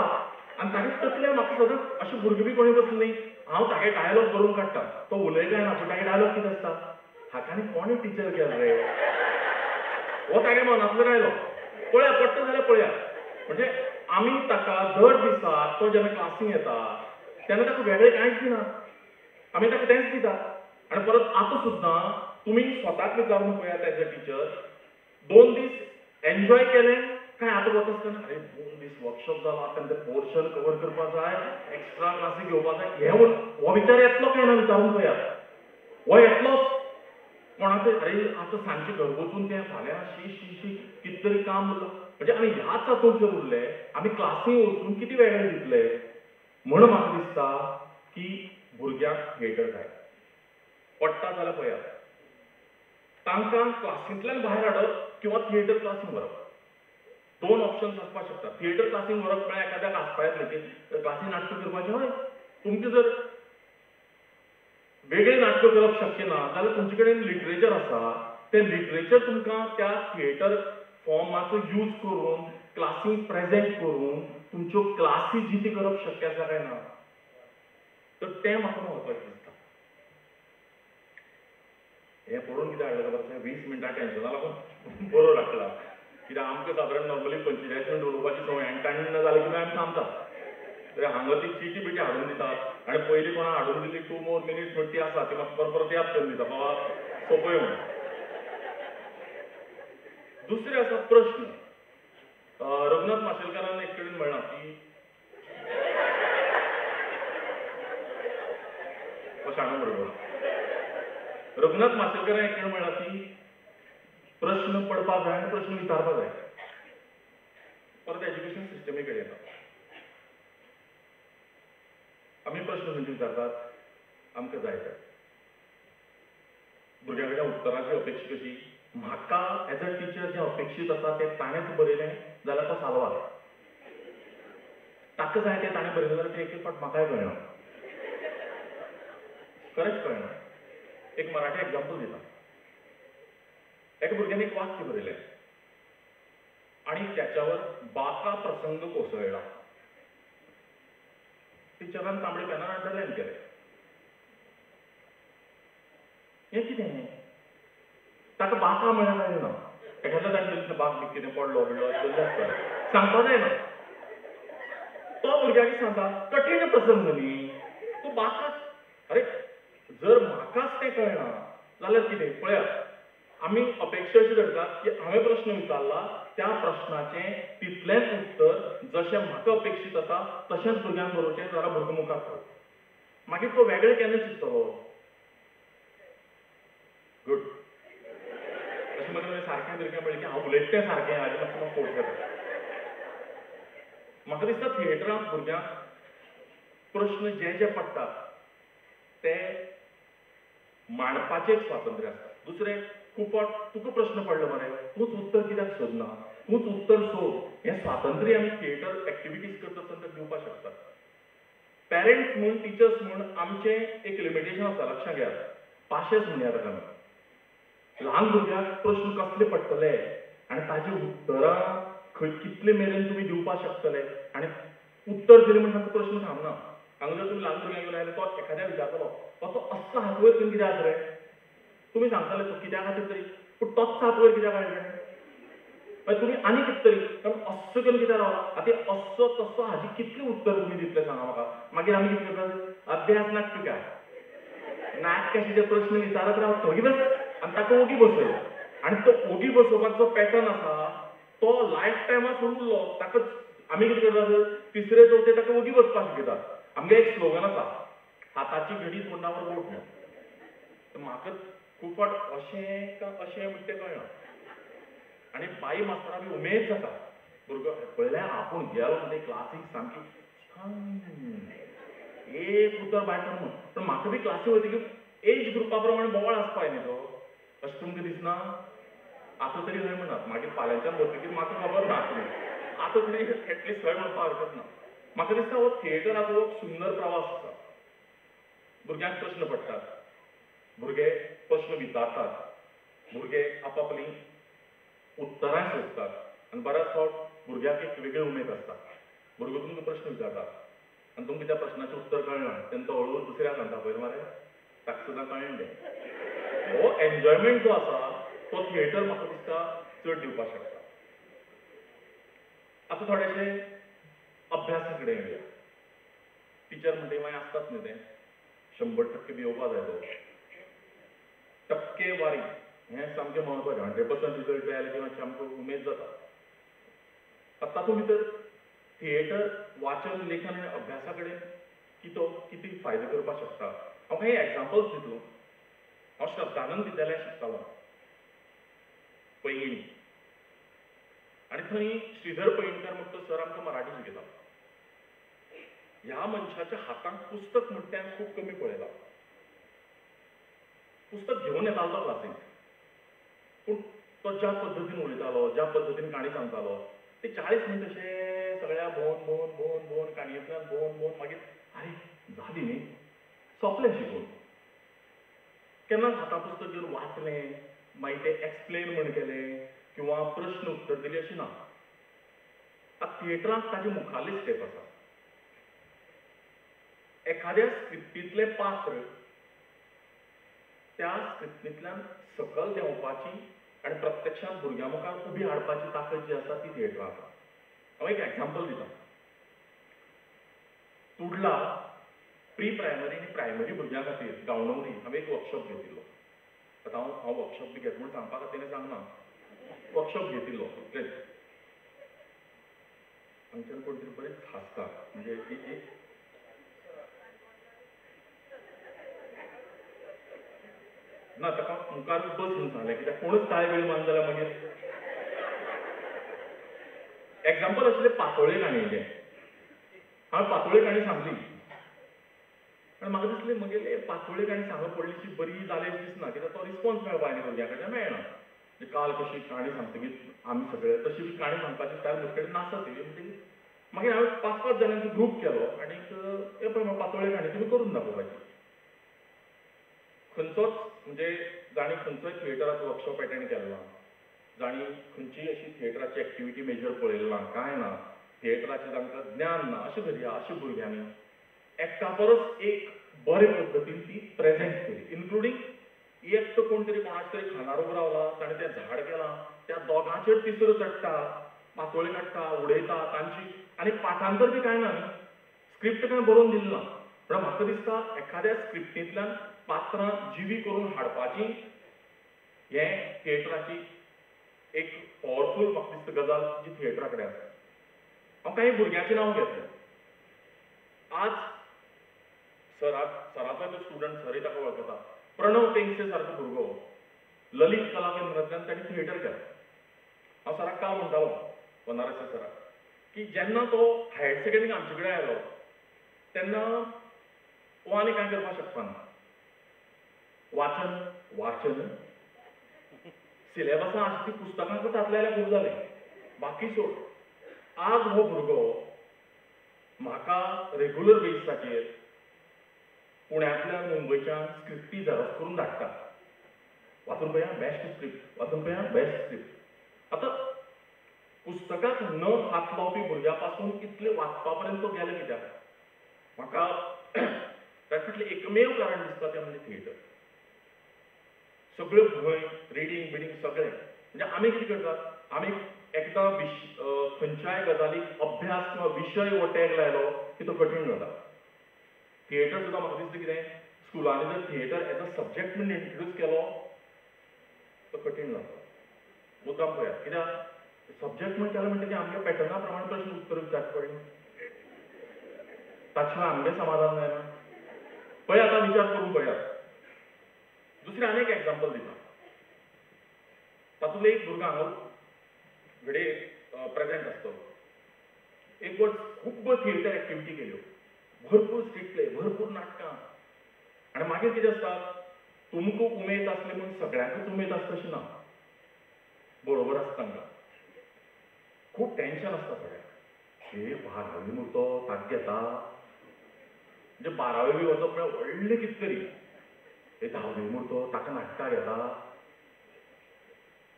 आनी तागे तकले म्हाका सदां अशें भुरगीं बी कोणी बसली न्ही, हांव तागे डायलॉग बरोवन काडटा. तो उलय काय ना, पूण तागे डायलॉग कितें आसता, हातांनी कोणें टिचर केलो रे, हो तागे मनांतलो डायलॉग. पळया पडटा जाल्यार पळया. म्हणजे आमी ताका दर दिसा तो जेन्ना क्लासीन येता तेन्ना ताका वेगळें कांयच दिना, आमी ताका तेंच दिता. आनी परत आतां सुद्दां तुमी स्वताक विचारून पळयात एज अ टिचर, 2 दीस एन्जॉय केलें काय आतां वता आसतना अरे 2 दीस वर्कशॉप जाला, आतां तें पोर्शन कवर करपाक जाय, एक्स्ट्रा क्लासी घेवपाक जाय, हो विचार येतलो काय ना विचारून पळयात. हो येतलोच. कोणाचे अरे आतां सांजचे घर वचून तें फाल्यां शी कितें तरी काम उरलां, म्हणजे आमी ह्याच हातूंत जर उरले, आमी क्लासीन वचून कितें वेगळें दितले. म्हणून म्हाका दिसता की भुरग्यांक थिएटर जाय. पडटा जाल्यार पळयात, तांकां क्लासींतल्यान भायर हाडप किंवा थिएटर क्लासीन व्हरप, 2 ऑप्शन्स आसपाक शकता. थिएटर क्लासीन व्हरप म्हळ्यार एखाद्याक आसपा येतलें की क्लासीन नाटक करपाचें. हय, तुमचें जर वेगळे नाटक करप शक्य ना जाल्यार तुमचे कडेन लिटरेचर आसा ते लिटरेचर तुमकां त्या थिएटर फॉर्माचो यूज करून क्लासीक प्रेजेंट करून तुमच्यो क्लासी जिती करप शक्य आसा काय ना तर तें म्हाका महत्वाचें दिसता हें पळोवन कितें हाडलें खबर आसा 20 मिनटां टेन्शना लागून बरोवन हाडला कित्याक आमकां सादारण नॉर्मली 45 मिनट उलोवपाची संवय आनी टायम जालें की आमी थांबतात तर हांगा ती चिटी बिटी हाडून दितात आनी पयलीं कोणा हाडून दिली 2 more minutes म्हणटी आसा ती म्हाका परत याद करून दिता बाबा सोंपय म्हणून दुसरे आसा प्रश्न रघुनाथ माशेलकारान एक कडेन म्हणलां की शाणो बरोबर रघुनाथ माशेलकारान एक कडेन म्हणलां की प्रश्न पडपाक जाय आनी प्रश्न विचारपाक जाय परत एज्युकेशन सिस्टमी कडेन येता आमी प्रश्न खंयचे विचारतात आमकां जाय ते भुरग्यां कडल्यान उत्तराची अपेक्षा कशी म्हाका एज अ टिचर जें अपेक्षीत आसा तें ताणेंच बरयलें जाल्यार तो सालवा ताका जाय तें ताणें बरयलें जाल्यार तें एक फावट म्हाकाय कळना खरेंच कळना एक मराठी एग्जाम्पल दिता एका भुरग्यान एक वाक्य बरयलें आनी त्याच्यावर बाका प्रसंग कोसळ्ळा टिचरान तांबडे पेनान अंडरलायन केलें हें कितें ताका बाका मेळना ना एखाद्या जाण बाग बी कितें पडलो बिडलो अशें आसता सांगपा जायना तो भुरग्याक सांगता कठीण प्रसंग न्ही तूं बाका अरे जर म्हाकाच तें कळना जाल्यार कितें पळयात आमी अपेक्षा अशी धरतात की हांवें प्रश्न विचारला त्या प्रश्नाचें तितलेंच उत्तर जशें म्हाका अपेक्षीत आसा तशेंच भुरग्यांक बरोवचें जाल्यार भुरगो मुखार सरता मागीर तो वेगळें केन्ना चिंततलो गुड अशें म्हाका सारकें भुरगें म्हणलें की हांव उलयता तें सारकें हाजें मातशें म्हाका फोर्स येता म्हाका दिसता थिएटरांत भुरग्यांक प्रश्न जे पडटात ते मांडपाचें स्वातंत्र्य आसता दुसरें खूब फावट तुका प्रश्न पडलो मरे तूंच उत्तर कित्याक सोदना तूंच उत्तर सोद हें स्वातंत्र्य आमी थिएटर एक्टिविटीज करता आसतना दिवपाक शकतात पेरंट्स म्हूण टिचर्स म्हूण आमचें एक लिमिटेशन आसा लक्षांत घेयात पाशेस म्हणया ताका आमी ल्हान भुरग्याक प्रश्न कसले पडटले आनी ताजी उत्तरां खंय कितले मेरेन तुमी दिवपाक शकतले आनी उत्तर दिलें म्हणटा ताचो प्रश्न थांबना हांगा जर तुमी ल्हान भुरग्यांक घेवन आयले तो एखाद्या विचारतलो तो असो हात वयर करून कित्याक रे तुमी सांगताले तो कित्या खातीर तरी पूण तोच हात वयर कित्याक हाडले मागीर तुमी आनी कितें तरी कारण असो करून कित्याक रावला आतां असो तसो हाजी कितलें उत्तर तुमी दितले सांगा म्हाका मागीर आमी कितें करतात अभ्यास नाका काय नाटकाचे प्रश्न विचारत रावता ओगी बस आनी ताका ओगी बसय आनी तो ओगी बसोवपाचो पॅटर्न आसा तो लायफ टायमाक उरलो ताका आमी कितें करतात तिसरे चवथे ताका ओगी बसपाक शिकयतात आमगे एक स्लोगन आसा हाताची घडी तोंडावर बोट म्हणून म्हाका खूब फावट अशें का अशें म्हणटा तें कळना आनी बाई मास्तरां बी उमेद जाता भुरगो पळयल्यार आपूण गेलो म्हणटा क्लासीक सामकी एक उतर भायर काडून पूण म्हाका बी क्लासी वयतकीर एज ग्रुपा प्रमाणे बोवाळ आसपाक न्ही तो अशें तुमकां दिसना आतां तरी खंय म्हणनात मागीर फाल्यांच्यान वतकीर म्हाका खबर ना आतां तरी एटलिस्ट खंय म्हणपाक हरकत ना म्हाका दिसता हो थिएटराचो एक सुंदर प्रवास आसा भुरग्यांक प्रश्न पडटात भुरगे प्रश्न विचारतात भुरगे आपापलीं उत्तरां सोदतात आनी बऱ्याच फावट भुरग्याक एक वेगळी उमेद आसता भुरगो तुमकां प्रश्न विचारतात आनी तुमकां त्या प्रश्नाचें उत्तर कळना तेन्ना तो हळू दुसऱ्याक सांगता पळय मरे ताका सुद्दां कळ्ळें तें हो एन्जॉयमेंट जो आसा तो थिएटर म्हाका दिसता चड दिवपाक शकता आतां थोडेशे अभ्यासा कडेन येवया टिचर म्हणटा मागीर आसताच न्ही तें 100% बी येवपा जाय तो टक्केवारी हें सामकें महत्वाचें 100% रिजल्ट जाय जाल्यार मातशें आमकां उमेद जाता तातूंत भितर थिएटर वाचन लेखन आनी अभ्यासा कडेन कितें फायदो करपाक शकता हांव काही एग्जाम्पल्स दितलो हांव श्रद्धानंद विद्यालयांत शिकतालो पैंगिणी आनी थंय श्रीधर पैंगीणकर म्हणटा तो सर आमकां मराठी शिकयतालो ह्या मनशाच्या हातांत पुस्तक म्हणटा तें खूब कमी पळयलां पुस्तक घेवन येतालो तो क्लासीक पूण तो ज्या पद्दतीन उलयतालो ज्या पद्दतीन काणी सांगतालो ते 40 मिनट अशें सगळ्या भोवन काणयेंतल्यान भोवन मागीर अरे जाली न्ही सोंपलें शिकून केन्नाच हाता पुस्तक घेवन वाचलें मागीर तें एक्सप्लेन म्हण केलें किंवा प्रश्न उत्तर दिली अशी ना. थिएटरांत ताजे मुखारली स्टेप आसा. एखाद्या स्क्रिप्टींतले पात्र त्या स्क्रिप्टींतल्यान सकल देंवपाची आनी प्रत्यक्षांत भुरग्यां मुखार उबी हाडपाची ताकद जी आसा ती थिएटरां आसा. हांव एक एग्जाम्पल दितां. तुडला प्री प्रायमरी आनी प्रायमरी भुरग्यां खातीर गांवडोंगरी हांवें एक वर्कशॉप घेतिल्लो. आतां हांव वर्कशॉप बी घेता म्हूण सांगपा खातीर सांगना. वर्कशॉप घेतिल्लो इतलेंच. हांगच्यान कोण तरी बरेंच हांसता. म्हणजे ना ताका मुखारच बस म्हणून सांगलें कित्याक कोणूच ताळे वेळ मान जाल्यार मागीर एग्जाम्पल आशिल्लें पातोळे काणयेचें. हांवें पातोळे काणी सांगली आनी म्हाका दिसलें म्हगेले पातोळे काणी सांगप पडलीशी बरी जाली अशी दिसना कित्याक तो रिस्पॉन्स मेळपा आनी भुरग्यां कडच्यान मेळना. काल कशी काणी सांगतकीर आमी सगळे तशी बी काणी सांगपाची स्टायल म्हजे कडेन नासत. म्हणजे मागीर हांवें 5-5 जाणांचो ग्रूप केलो आनीक हे पळय पातोळे काणी तुमी करून दाखोवपाची. खंयचोच म्हणजे जाणी खंयचोय थिएटराचो वर्कशॉप एटेंड केलो ना, जाणी खंयचीय अशी थिएटराची एक्टिविटी मेजर पळयलो ना, कांय ना. थिएटराचें तांकां ज्ञान ना अशें धरया. अशें भुरग्यांनी एका परस एक बरे पद्दतीन ती प्रेजेंट केली. इन्क्लुडींग एकटो कोण तरी कोणाच्या तरी खांदार उबो रावला, ताणें तें झाड केलां, त्या दोगांचेर तिसरो चडटा, पातोळी काडटा, उडयता तांची आनी पाठांतर बी कांय ना न्ही. स्क्रिप्ट कांय बरोवन दिली ना. पण म्हाका दिसता एखाद्या स्क्रिप्टींतल्यान पात्रां जिवी करून हाडपाची हें थिएटराची एक पॉवरफूल म्हाका दिसता गजाल जी थिएटरा कडेन आसा. हांव कांय भुरग्यांचें नांव घेतलें. आज सराचो जो स्टुडंट सरूय ताका वळखता, प्रणव टेंगसे सारको भुरगो ललीत कला केंद्रांतल्यान ताणें थिएटर केलें. हांव सराक काल म्हणटालो वनारसे सराक की जेन्ना तो हायर सेकंडरीक आमचे कडेन आयलो तेन्ना हो आनी कांय करपाक शकपाना. वाचन सिलेबसां आसा ती पुस्तकांकूच जातलें जाल्यार खूब जालें, बाकी सोड. आज हो भुरगो म्हाका रेग्युलर बेसिसाचेर पुण्यांतल्यान मुंबयच्यान स्क्रिप्टी झेरॉक्स करून धाडटा. वाचून पळया बेस्ट स्क्रिप्ट, वाचून पळया बेस्ट स्क्रिप्ट. आतां पुस्तकाक न हात लावपी भुरग्यां पासून इतले वाचपा पर्यंत तो गेलो कित्याक? म्हाका ताचे फाटलें एकमेव कारण दिसता तें म्हणजे थिएटर. सगळ्यो भंय रिडींग बिडींग सगळें म्हणजे आमी कितें करतात, आमी एकदां खंयच्याय गजालीक अभ्यास किंवा विशय हो टॅग लायलो की तो कठीण जाता. थिएटर सुद्दां म्हाका दिसता कितें स्कुलांनी जर थिएटर एज अ सब्जेक्ट म्हणून इंट्रोड्यूस केलो तो कठीण जाता. मुद्दाम पळयात कित्याक सब्जेक्ट म्हणून केलो म्हणटकीर आमच्या पॅटर्ना प्रमाणे प्रश्न उत्तर विचारचे पडलें. ताचे शिवाय आमचें समाधान जायना. पळय आतां विचार करून पळयात. दुसरें आनी एक एग्जाम्पल दिता. तातूंतलो एक भुरगो हांगा घडये प्रेजेंट आसतलो. एक वर्स खूब थिएटर एक्टिविटी केल्यो, भरपूर स्ट्रीट प्ले, भरपूर नाटकां. आनी मागीर कितें आसता, तुमकां उमेद आसली म्हूण सगळ्यांकूच उमेद आसता अशी ना. बरोबर आसता तांकां खूब टेन्शन आसता सगळ्यांक. हे 12वी मुर्तो ताक घेता म्हणजे 12वी बी वचप म्हळ्यार व्हडलें कितें तरी. हे 10वी मुर्तो ताका नाटकां घेता.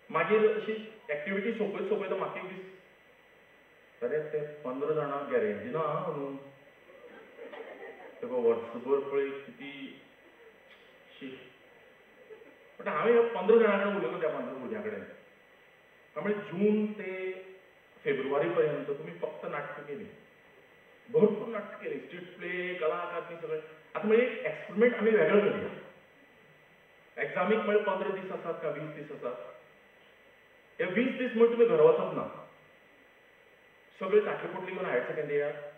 मागीर अशी एक्टिविटी सोंपयता म्हाका एक दीस अरे ते 15 जाणां गॅरेंटी ना म्हणून तेका वर्सभर पळय किती शी. बट हांवें 15 जाणां कडेन उलयलो त्या 15 भुरग्यां कडेन. त्यामुळे जून ते फेब्रुवारी पर्यंत तुमी फक्त नाटकां केली, भरपूर नाटकां केली, स्ट्रीट प्ले, कलाकार ती सगळें. आतां म्हणजे एक एक्सपेरिमेंट आमी वेगळो करूया. एग्जामीक म्हळ्यार 15 दीस आसात काय 20 दीस आसात. हे 20 दीस म्हण तुमी घरा वचप ना. सगळे साखळी पोटली घेवन हायर सेकंडरीक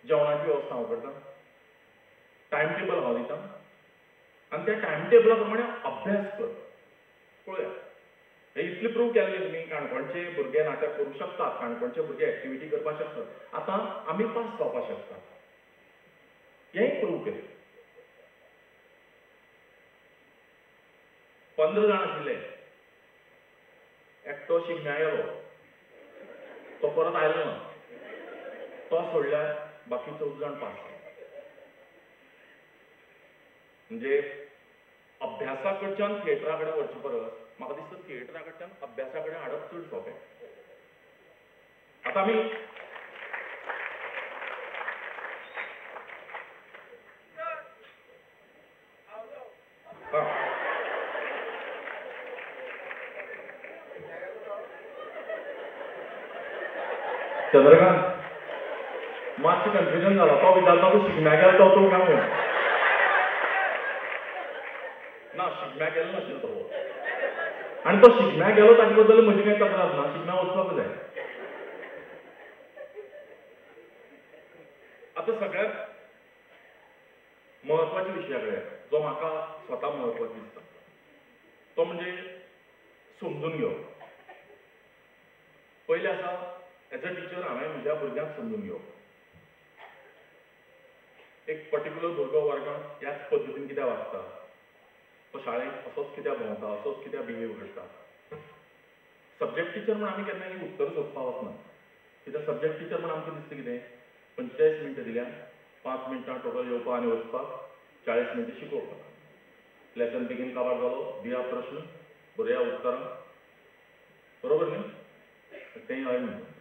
जेवणाची वेवस्था हांव करतां, टायम टेबल हांव दितां आनी त्या टायम टेबला प्रमाणे अभ्यास कर. पळया हे इतलें प्रूव केल्लें तुमी काणकोणचे भुरगे नाटक करूंक शकतात, काणकोणचे भुरगे एक्टिविटी करपाक शकतात. आतां आमी पास जावपाक शकतात हेंय प्रूव केलें. 15 जाण आशिल्ले, एकटो शिगम्या गेलो, तो परत आयलो ना. तो सोडल्यार बाकी 14 जाण पास. म्हणजे अभ्यासा कडच्यान थिएटरा कडेन वचचे परस म्हाका दिसता थिएटरा कडच्यान अभ्यासा कडेन हाडप चड सोंपें. आतां आमी चंद्रकांत मातशें कन्फ्युजन जाला. तो विचारता तूं शिगम्याक गेलो तो काय म्हूण. ना शिगम्याक गेलो नाशिल्लो तो. आनी तो शिगम्याक गेलो ताचे बद्दल म्हजी कांय तक्रार ना. शिगम्याक वचपाक जाय. आतां सगळ्यांत म्हत्वाच्या विशयाकडे जो म्हाका स्वता म्हत्वाचो दिसता तो म्हणजे समजून घेवप. पयलें आसा एज अ टिचर हांवें म्हज्या भुरग्यांक समजून घेवप. एक पर्टिक्युलर भुरगो वर्गांत ह्याच पद्दतीन कित्याक वागता, तो शाळेंत असोच कित्याक भोंवता, असोच कित्याक बिहेव करता. सब्जेक्ट टिचर म्हण आमी केन्ना ही उत्तर सोदपाक वचना. कित्याक सब्जेक्ट टिचर म्हण आमकां दिसता कितें 45 मिनटां दिल्या, 5 मिनटां टोटल येवपाक आनी वचपाक, 40 मिनटां शिकोवपाक. लेसन बेगीन काबार जालो, दिया प्रश्न, बरया उत्तरां. बरोबर न्ही? तेंय हय म्हणटा.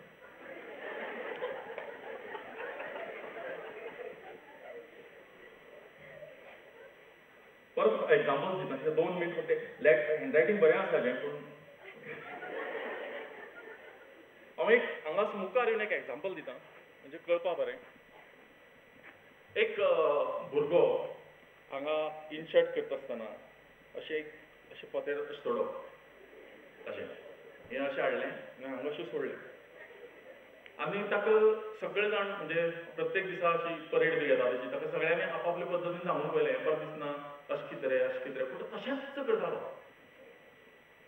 परत एग्जाम्पल्स दिता. 2 मिनट म्हणटे हँडरायटींग बरें आसलें पूण हांव एक हांगा मुखार येवन एक एग्जाम्पल दिता म्हणजे कळपा बरें. एक भुरगो हांगा इनशर्ट करता आसतना अशें पोतेर अशें सोडप अशें हें अशें हाडलें आनी हांगा अशें सोडलें. आनी ताका सगळे जाण म्हणजे प्रत्येक दिसा अशी परेड बी घेता तशी ताका सगळ्यांनी आपापल्या पद्दतीन सांगून पयलें हें बरें दिसना, अशें कितें रे पूण तशेंच करतालो.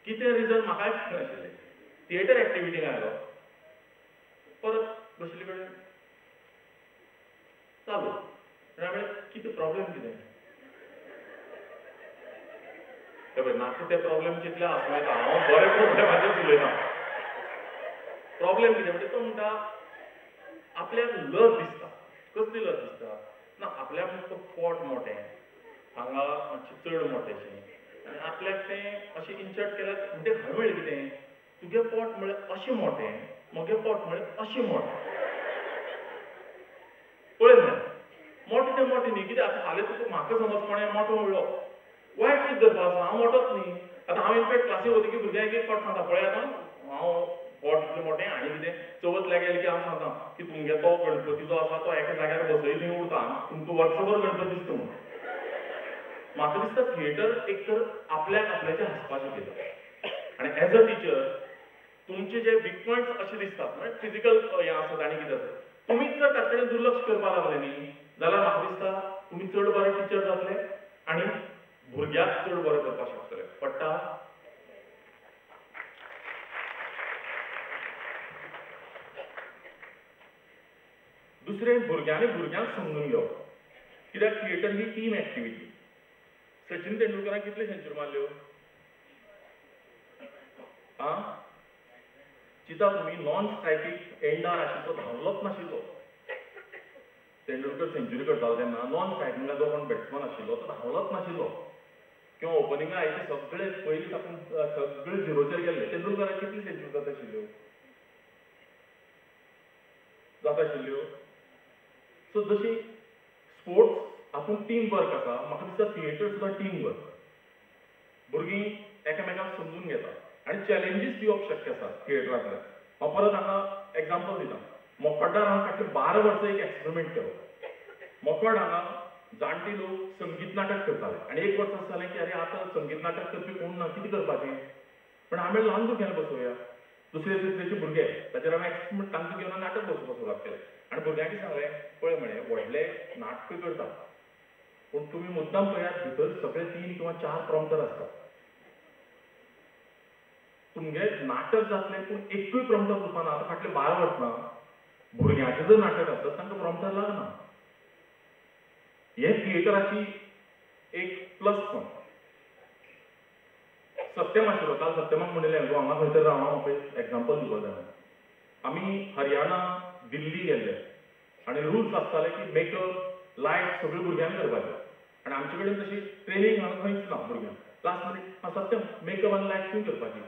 कितें रिजन म्हाकाय कळनाशिल्लें. थिएटर एक्टिविटीक आयलो. परत बशिल्ले कडेन चालू. हांवें कितें प्रॉब्लेम कितें? म्हाका ते प्रॉब्लेम चिंतले आसूं येता. हांव बरे प्रॉब्लेमाचेर उलयतां. प्रॉब्लेम कितें म्हणजे तो म्हणटा आपल्याक लज दिसता. कसली लज दिसता? ना आपल्याक तो पोट मोटें, हांगा मातशें चड मोटेंशें आनी आपल्याक तें अशें इन्शर्ट केल्यार म्हणजे हांवें म्हणलें कितें तुगे पोट म्हळ्यार अशें मोटें, म्हगे पोट म्हळ्यार अशें मोटें. पळय न्हय मोटें तें मोटें न्ही. कित्याक आतां फाल्यां तुका म्हाका समज कोणें मोटो म्हणलो वायट कितें धरपा आसा? हांव मोटोच न्ही. आतां हांव इनफॅक्ट क्लासीक वतकीर भुरग्यांक एक फावट सांगता पळय आतां हांव पोट इतलें मोटें आनी कितें चवथ लागीं की हांव सांगता की तुमगे तो गणपती जो आसा तो एका जाग्यार बसय थंय उरता तुमकां वर्सभर गणपती दिसता म्हणून. म्हाका दिसता थिएटर एक तर आपल्याक आपल्याचें हांसपाचें केलं आनी एज अ टिचर तुमचे जे वीक पॉयंट्स अशें दिसतात म्हणजे फिजिकल हें आसत आनी कितें आसत तुमीच जर ताचे कडेन दुर्लक्ष करपाक लागले न्ही जाल्यार म्हाका दिसता तुमी चड बरे टिचर जातले आनी भुरग्याक चड बरें करपाक शकतले. पडटा? दुसरें भुरग्यांक समजून घेवप. कित्याक थिएटर ही टीम एक्टिविटी. सचिन तेंडुलकरान कितल्यो सेंच्युरी मारल्यो? आं चिंता तुमी नॉन स्ट्रायकीक एंडार आशिल्लो तो धांवलोच नाशिल्लो. तेंडुलकर सेंच्युरी करतालो तेन्ना नॉन स्ट्रायकिंगाक जो कोण बॅट्समॅन आशिल्लो तो धांवलोच नाशिल्लो किंवा ओपनिंगा आयिल्ले सगळे पयलीं साकून सगळे झिरोचेर गेल्ले. तेंडुलकराक कितली सेंच्युरी जाता आशिल्ल्यो? जाता आशिल्ल्यो. सो जशी स्पोर्ट्स हातूंत टीम वर्क आसा म्हाका दिसता थिएटर सुद्दां टीम वर्क. भुरगीं एकामेकाक समजून घेतात आनी चॅलेंजीस दिवप शक्य आसा थिएटरांतल्यान. हांव परत हांगा एग्जाम्पल दिता. मोखड्डार हांवें फाटलीं 12 वर्सां एक एक्सपेरिमेंट केलो. मोखड हांगा जाणटी लोक संगीत नाटक करताले आनी एक वर्स जालें की अरे आतां संगीत नाटक करपी कोण ना कितें करपाचें पण हांवें ल्हान भुरग्यांक बसोवया. दुसरे तिसरेचे भुरगे ताचेर हांवें एक्सपेरिमेंट तांकां घेवन नाटक बसोवपाक सुरवात केलें आनी भुरग्यांनी सांगलें पळय म्हणे व्हडले नाटक करता पूण तुमी मुद्दाम पळयात भितर सगळे 3 किंवा 4 प्रॉम्प्टर आसतात. तुमगे नाटक जातलें पूण एकूय प्रॉम्प्टर रुपान आतां फाटले 12 वर्सां भुरग्यांचें जर नाटक आसत तांकां प्रॉम्प्टर लागना. हें थिएटराची एक प्लस पॉयंट. सत्यम आशिल्लो काल सत्यमाक म्हणिल्लें गो हांगा खंय तर राव हांव म्हाका एग्जाम्पल दिवपाक जाय. आमी हरियाणा दिल्ली गेल्ले आनी रुल्स आसताले की मेकअप लायट सगळ्यो भुरग्यांनी करपाचें आनी आमचे कडेन तशी ट्रेनिंग हांगा खंयच ना भुरग्यांक लास्ट मिनीट सत्यम मेकअप आनी लायफ स्कीम करपाची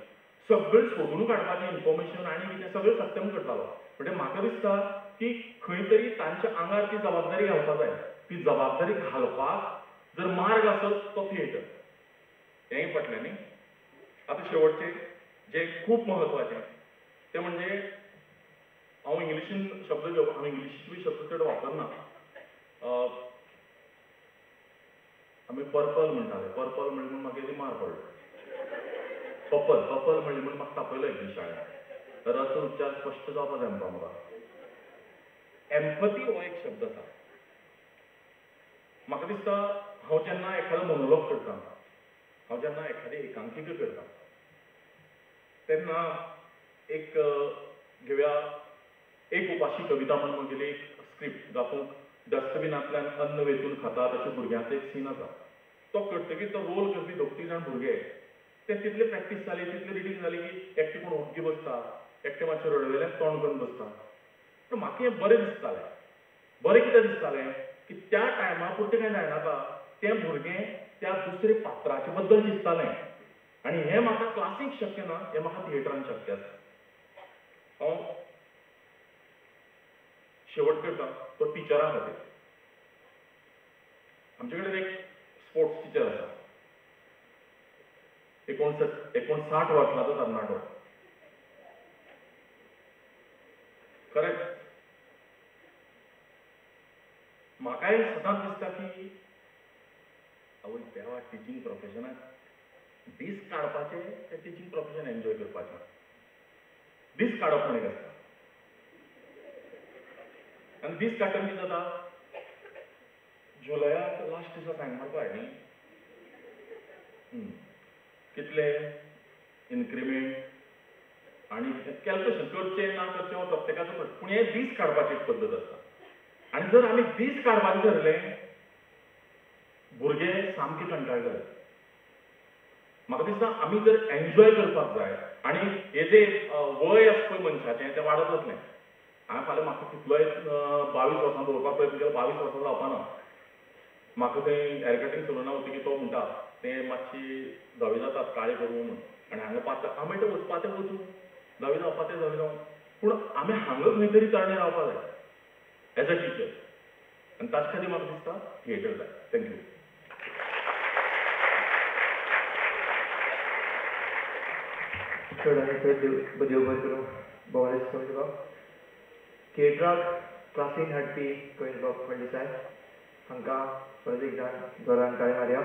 सगळें सोदून काडपाचें इन्फॉर्मेशन आनी कितें सगळें सत्यम करतालो म्हणजे म्हाका दिसता की खंय तरी तांच्या आंगार ती जबाबदारी घालपाक जाय ती जबाबदारी घालपाक जर मार्ग आसत तो थिएटर हेंय पटलें न्ही आतां शेवटचें जें खूब म्हत्वाचें तें म्हणजे हांव इंग्लिशीन शब्द घेवप हांव इंग्लिशीचे बी शब्द चड वापरना आमी पर्पल म्हणटाले पर्पल म्हणले म्हूण म्हाका मार पडलो पर्पल म्हणले म्हूण म्हाका तापयलो एक दीस शाळेंत रचो उच्चार स्पश्ट जावपा जाय म्हणटा म्हाका एम्पथी हो एक शब्द आसा म्हाका दिसता हांव जेन्ना एखादो मोनोलॉग करता हांव जेन्ना एखादी एकांकिका करता तेन्ना एक घेवया एक उपाशी कविता म्हणून म्हगेली एक स्क्रिप्ट जातूंत डस्टबिनांतल्यान अन्न वेचून खाता तशें भुरग्यांचो एक सीन आसा तो करतकीर तो रोल करपी दोग तीग जाण भुरगे ते तितले प्रॅक्टीस जाली तितली रिडींग जाली की एकटे कोण ओग्गी बसता एकटे मातशें रडवेल्यान तोंड करून बसता पूण म्हाका हें बरें दिसतालें बरें कितें दिसतालें की त्या टायमा पुरतें कांय जायनाका तें भुरगें त्या दुसरे पात्राचे बद्दल चिंततालें आनी हें म्हाका क्लासीक शक्य ना हें म्हाका थिएटरान शक्य आसा हांव शेवट करता तो टिचरां खातीर आमचे कडेन एक स्पोर्ट्स टिचर आसा 59 वर्सांचो तरणाटो खरेंच म्हाकाय सदांच दिसता की आवय देवा टिचींग प्रोफेशनाक दीस काडपाचे तें टिचींग प्रोफेशन एन्जॉय करपाचें दीस काडप म्हणून एक आसता आनी दीस काडटना कितें जाता जुलयाक लास्ट दिसा सायन मारपाक न्ही कितले इन्क्रिमेंट आनी कॅल्कुलेशन करचें ना करचें हो प्रत्येकाचो प्रश्न पूण हें दीस काडपाची एक पद्दत आसता आनी जर आमी दीस काडपाचें धरलें भुरगे सामके कंटाळटले म्हाका दिसता आमी जर एन्जॉय करपाक जाय आनी हें जें वय आसा पळय मनशाचें तें वाडत वतलें हांवें फाल्यां म्हाका कितलोय 22 वर्सां दवरपाक प्रयत्न केलो 22 वर्सां जावपाना म्हाका थंय हेअर कटींग सलूना वतकीर तो म्हणटा तें मातशी धवे जातात काळे करूं म्हूण आनी हांगा पात्रां हांव म्हणटा वचपा तें वचूं धवे जावपा तें धवे जावं पूण आमी हांगा खंय तरी तरणे रावपा जाय एज अ टिचर आनी ताचे खातीर म्हाका दिसता थिएटर जाय थँक्यू चड आनी चड देव बरें करूं बोवाळेस कविता थिएटराक क्लासीन हाडपी कविता फळदेसाय हांकां परत एकदां जोरान ताळी मारया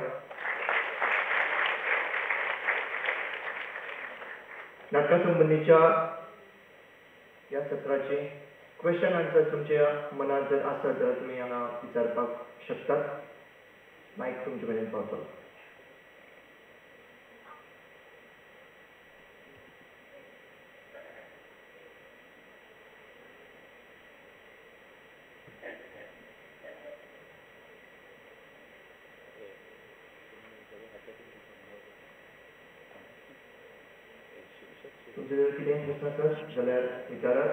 नाटका संबंदीच्या ह्या सत्राचे क्वेश्चन आन्सर तुमच्या मनात जर आसत जाल्यार तुमी हांगा विचारपाक शकतात मायक तुमचे कडेन पावतलो तुमचे जर कितें प्रस्न आसत जाल्यार विचारात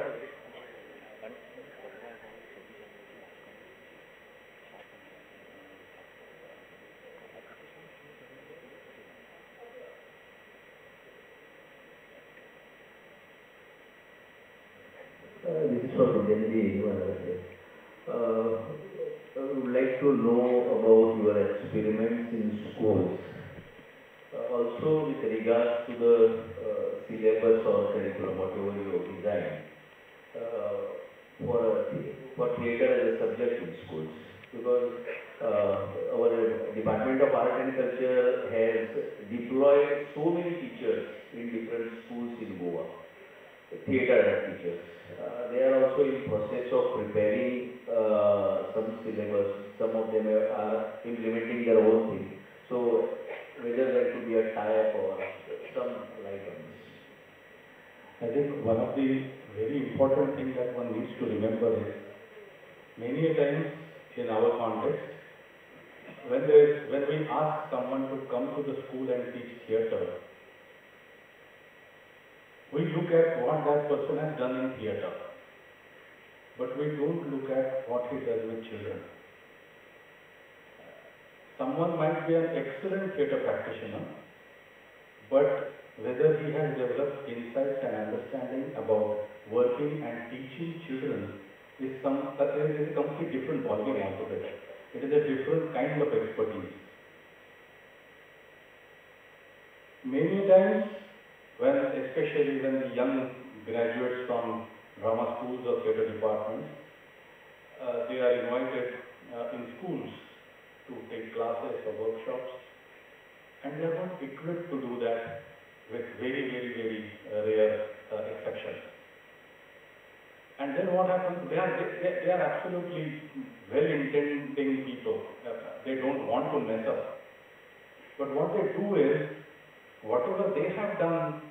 This is for Vijayji. I would like to know about your experiments in schools. Also, with regards to the syllabus or curriculum, whatever you have designed, for theatre as a subject in schools. Because our Department of Art and Culture has deployed so many teachers in different schools in Goa, theatre teachers. They are also in process of preparing some syllabus. Some of them are implementing their own thing. So whether there could be a tie-up or some light on this. I think one of the very important things that one needs to remember is many a times in our context, when we ask someone to come to the school and teach theatre, we look at what that person has done in theatre, but we don't look at what he does with children. someone might be an excellent theatre practitioner, but whether he has developed insights and understanding about working and teaching children is a completely different ballgame altogether. It is a different kind of expertise. Many times, especially when the young graduates from drama schools or theatre departments, they are invited in schools to take classes or workshops, and they are not equipped to do that with very rare exceptions. And then what happens? They are absolutely well-intending people. They don't want to mess up. But what they do is, whatever they have done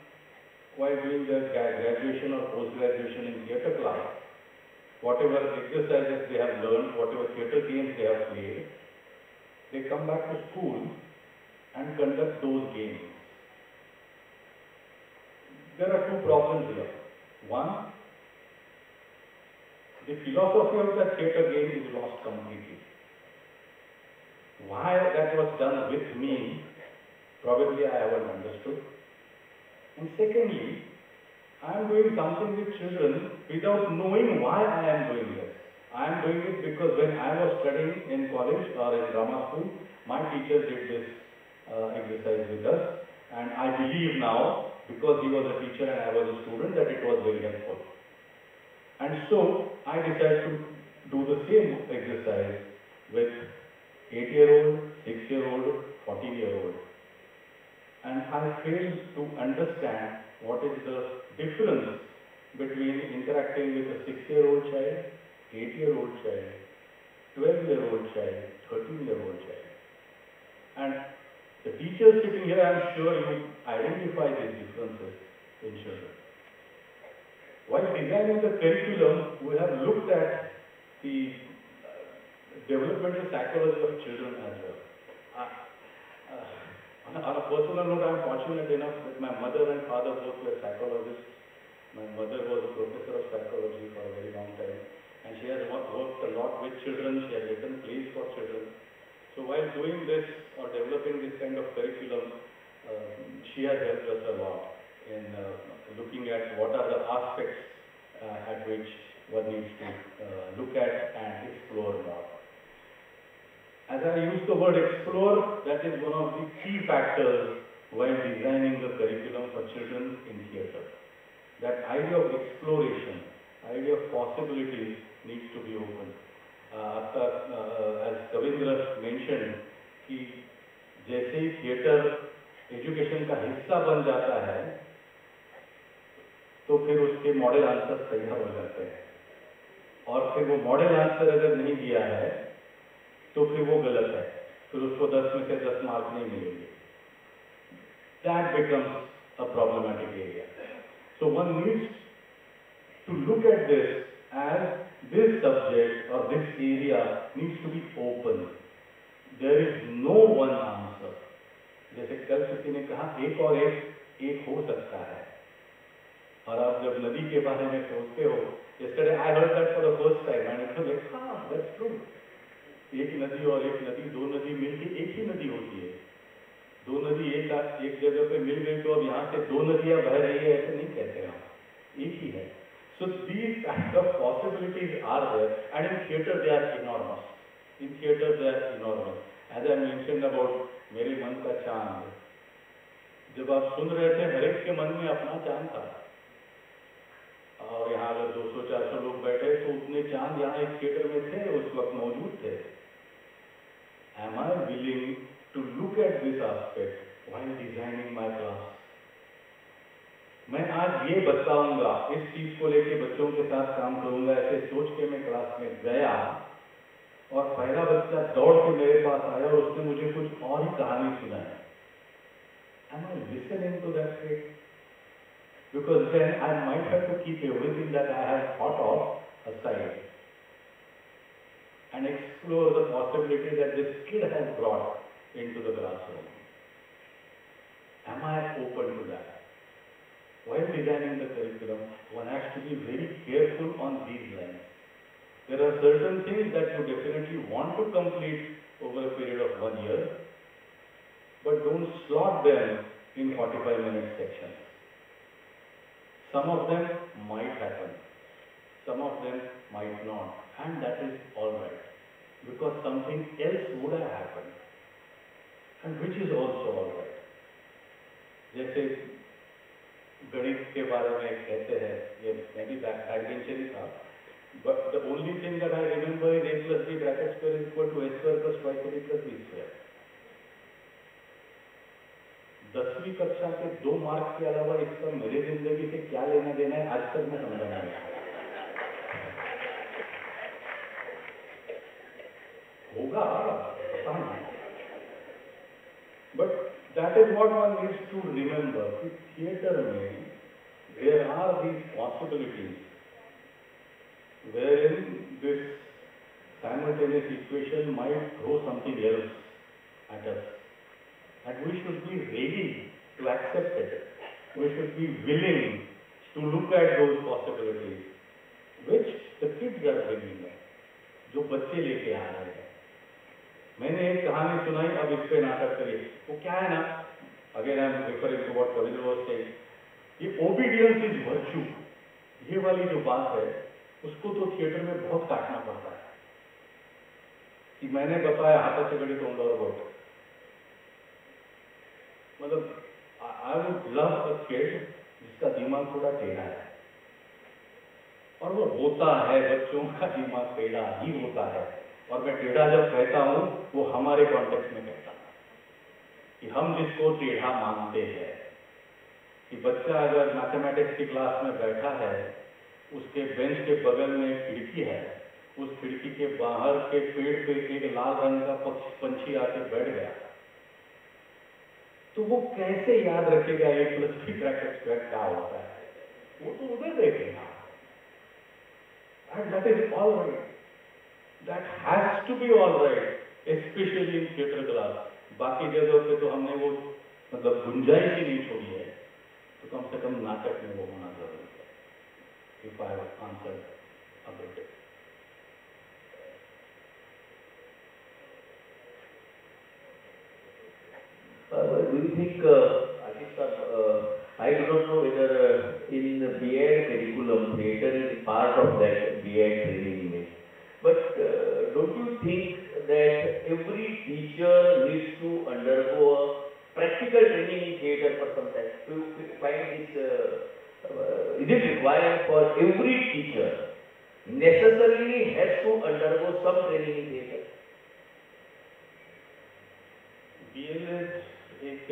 while doing their graduation or post-graduation in theatre class, whatever exercises they have learned, whatever theatre games they have played, they come back to school and conduct those games. There are two problems here. One, the philosophy of the theatre game is lost completely. Why that was done with me, probably I haven't understood. And secondly, I am doing something with children without knowing why I am doing this. I am doing it because when I was studying in college or in drama school, my teacher did this exercise with us, and I believe now, because he was a teacher and I was a student, that it was very helpful. And so I decided to do the same exercise with 8-year-old, 6-year-old, 14-year-old. And I failed to understand what is the difference between interacting with a 6-year-old child, 8-year-old child, 12-year-old child, 13-year-old child. And the teachers sitting here, I am sure you identify these differences in children. While designing the curriculum, we have looked at the developmental psychology of children as well. On a personal note, I am fortunate enough that my mother and father both were psychologists. My mother was a professor of psychology for a very long time, and she has worked a lot with children. She has written plays for children. So while doing this or developing this kind of curriculum, she has helped us a lot in looking at what are the aspects at which one needs to look at and explore more. As I use the word explore, that is one of the key factors while designing the curriculum for children in theatre. That idea of exploration, idea of possibilities needs to be open. As Kavindra mentioned, कि जैसे ही theatre education का हिस्सा बन जाता है, तो फिर उसके मॉडल आंसर तैयार हो जाते हैं, और फिर वो मॉडल आंसर अगर नहीं दिया है, तो फिर वो गलत है, फिर उसको 10 में से 10 मार्क नहीं मिलेंगे. That becomes a problematic area. So one needs to look at this as this subject or this area needs to be open. There is no one answer. जैसे कल किसी ने कहा एक और एक हो सकता है, और आप जब नदी के बारे में सोचते हो, yesterday I heard that for the first time and it was like, हाँ, that's true. एक नदी और एक नदी, दो नदी मिलके एक ही नदी होती है. दो नदी एक जगह पे मिल गई तो अब यहाँ से दो नदियाँ बह रही है, ऐसे नहीं कहते हम, एक ही है. So these kind of possibilities are there, and in theatre they are enormous. In theatre they are enormous. As I mentioned about मेरे मन का चांद, जब आप सुन रहे थे हर एक के मन में अपना चांद था, और यहाँ अगर 200-400 लोग बैठे तो उतने चांद यहाँ इस थिएटर में थे, उस वक्त मौजूद थे. Am I willing to look at this aspect while designing my class? मैं आज ये बताऊंगा, इस चीज को लेके बच्चों के साथ काम करूंगा, ऐसे सोच के मैं क्लास में गया, और पहला बच्चा दौड़ के मेरे पास आया और उसने मुझे कुछ और ही कहानी सुनाई. Am I listening to that kid? Because then I might have to keep everything that I have thought of aside and explore the possibility that this kid has brought into the classroom. Am I open to that? While designing the curriculum, one has to be very careful on these lines. There are certain things that you definitely want to complete over a period of 1 year, but don't slot them in 45-minute sections. Some of them might happen, some of them might not, and that is all right, because something else would have happened, and which is also all right. जैसे गणित के बारे में कहते हैं, ये मैं भी बैकबेंचर ही था, but the only thing that I remember is a plus b bracket square is equal to a square plus twice ab plus b square. 10वीं कक्षा के 2 मार्क के अलावा इसका मेरी जिंदगी से क्या लेना देना है, आज तक मैं समझा नहीं होगा, पता नहीं. But that is what one needs to remember. कि theatre में there are these possibilities wherein this simultaneous equation might throw something else at us. And we should be ready to accept it. We should be willing to look at those possibilities, which the kids are bringing up, जो बच्चे लेके आ रहे हैं. मैंने एक कहानी सुनाई, अब इस पे नाटक करिए. वो क्या है ना, again I am referring to what Kavindra was saying, ये ओबीडियंस इज वर्च्यू, ये वाली जो बात है, उसको तो थिएटर में बहुत काटना पड़ता है. कि मैंने बताया हाथ से घड़ी तोड़ और वोट, मतलब I would love a kid जिसका दिमाग थोड़ा टेढ़ा है, और वो होता है, बच्चों का दिमाग टेढ़ा ही होता है. और मैं टेढ़ा जब कहता हूँ वो हमारे कॉन्टेक्स्ट में कहता हूँ कि हम जिसको टेढ़ा मानते हैं, कि बच्चा अगर मैथमेटिक्स की क्लास में बैठा है, उसके बेंच के बगल में एक खिड़की है, उस खिड़की के बाहर के पेड़ पे एक लाल रंग का पंछी आके बैठ गया, तो वो कैसे याद रखेगा ए प्लस बी ब्रैकेट स्क्वायर क्या होता है? वो तो उधर देखेगा. And that is all right. That has to be all right, especially in theatre class. बाकी जगहों पे तो हमने वो मतलब गुंजाइश ही नहीं छोड़ी है, तो कम से कम नाटक में वो होना जरूरी है. If I have answered a bit. Do you think, Ashish, I do not know whether in the B.Ed curriculum, theatre is part of that B.Ed training. But don't you think that every teacher needs to undergo a practical training in theatre for some time? Do you find this, is it required for every teacher necessarily has to undergo some training in theatre? BLED एक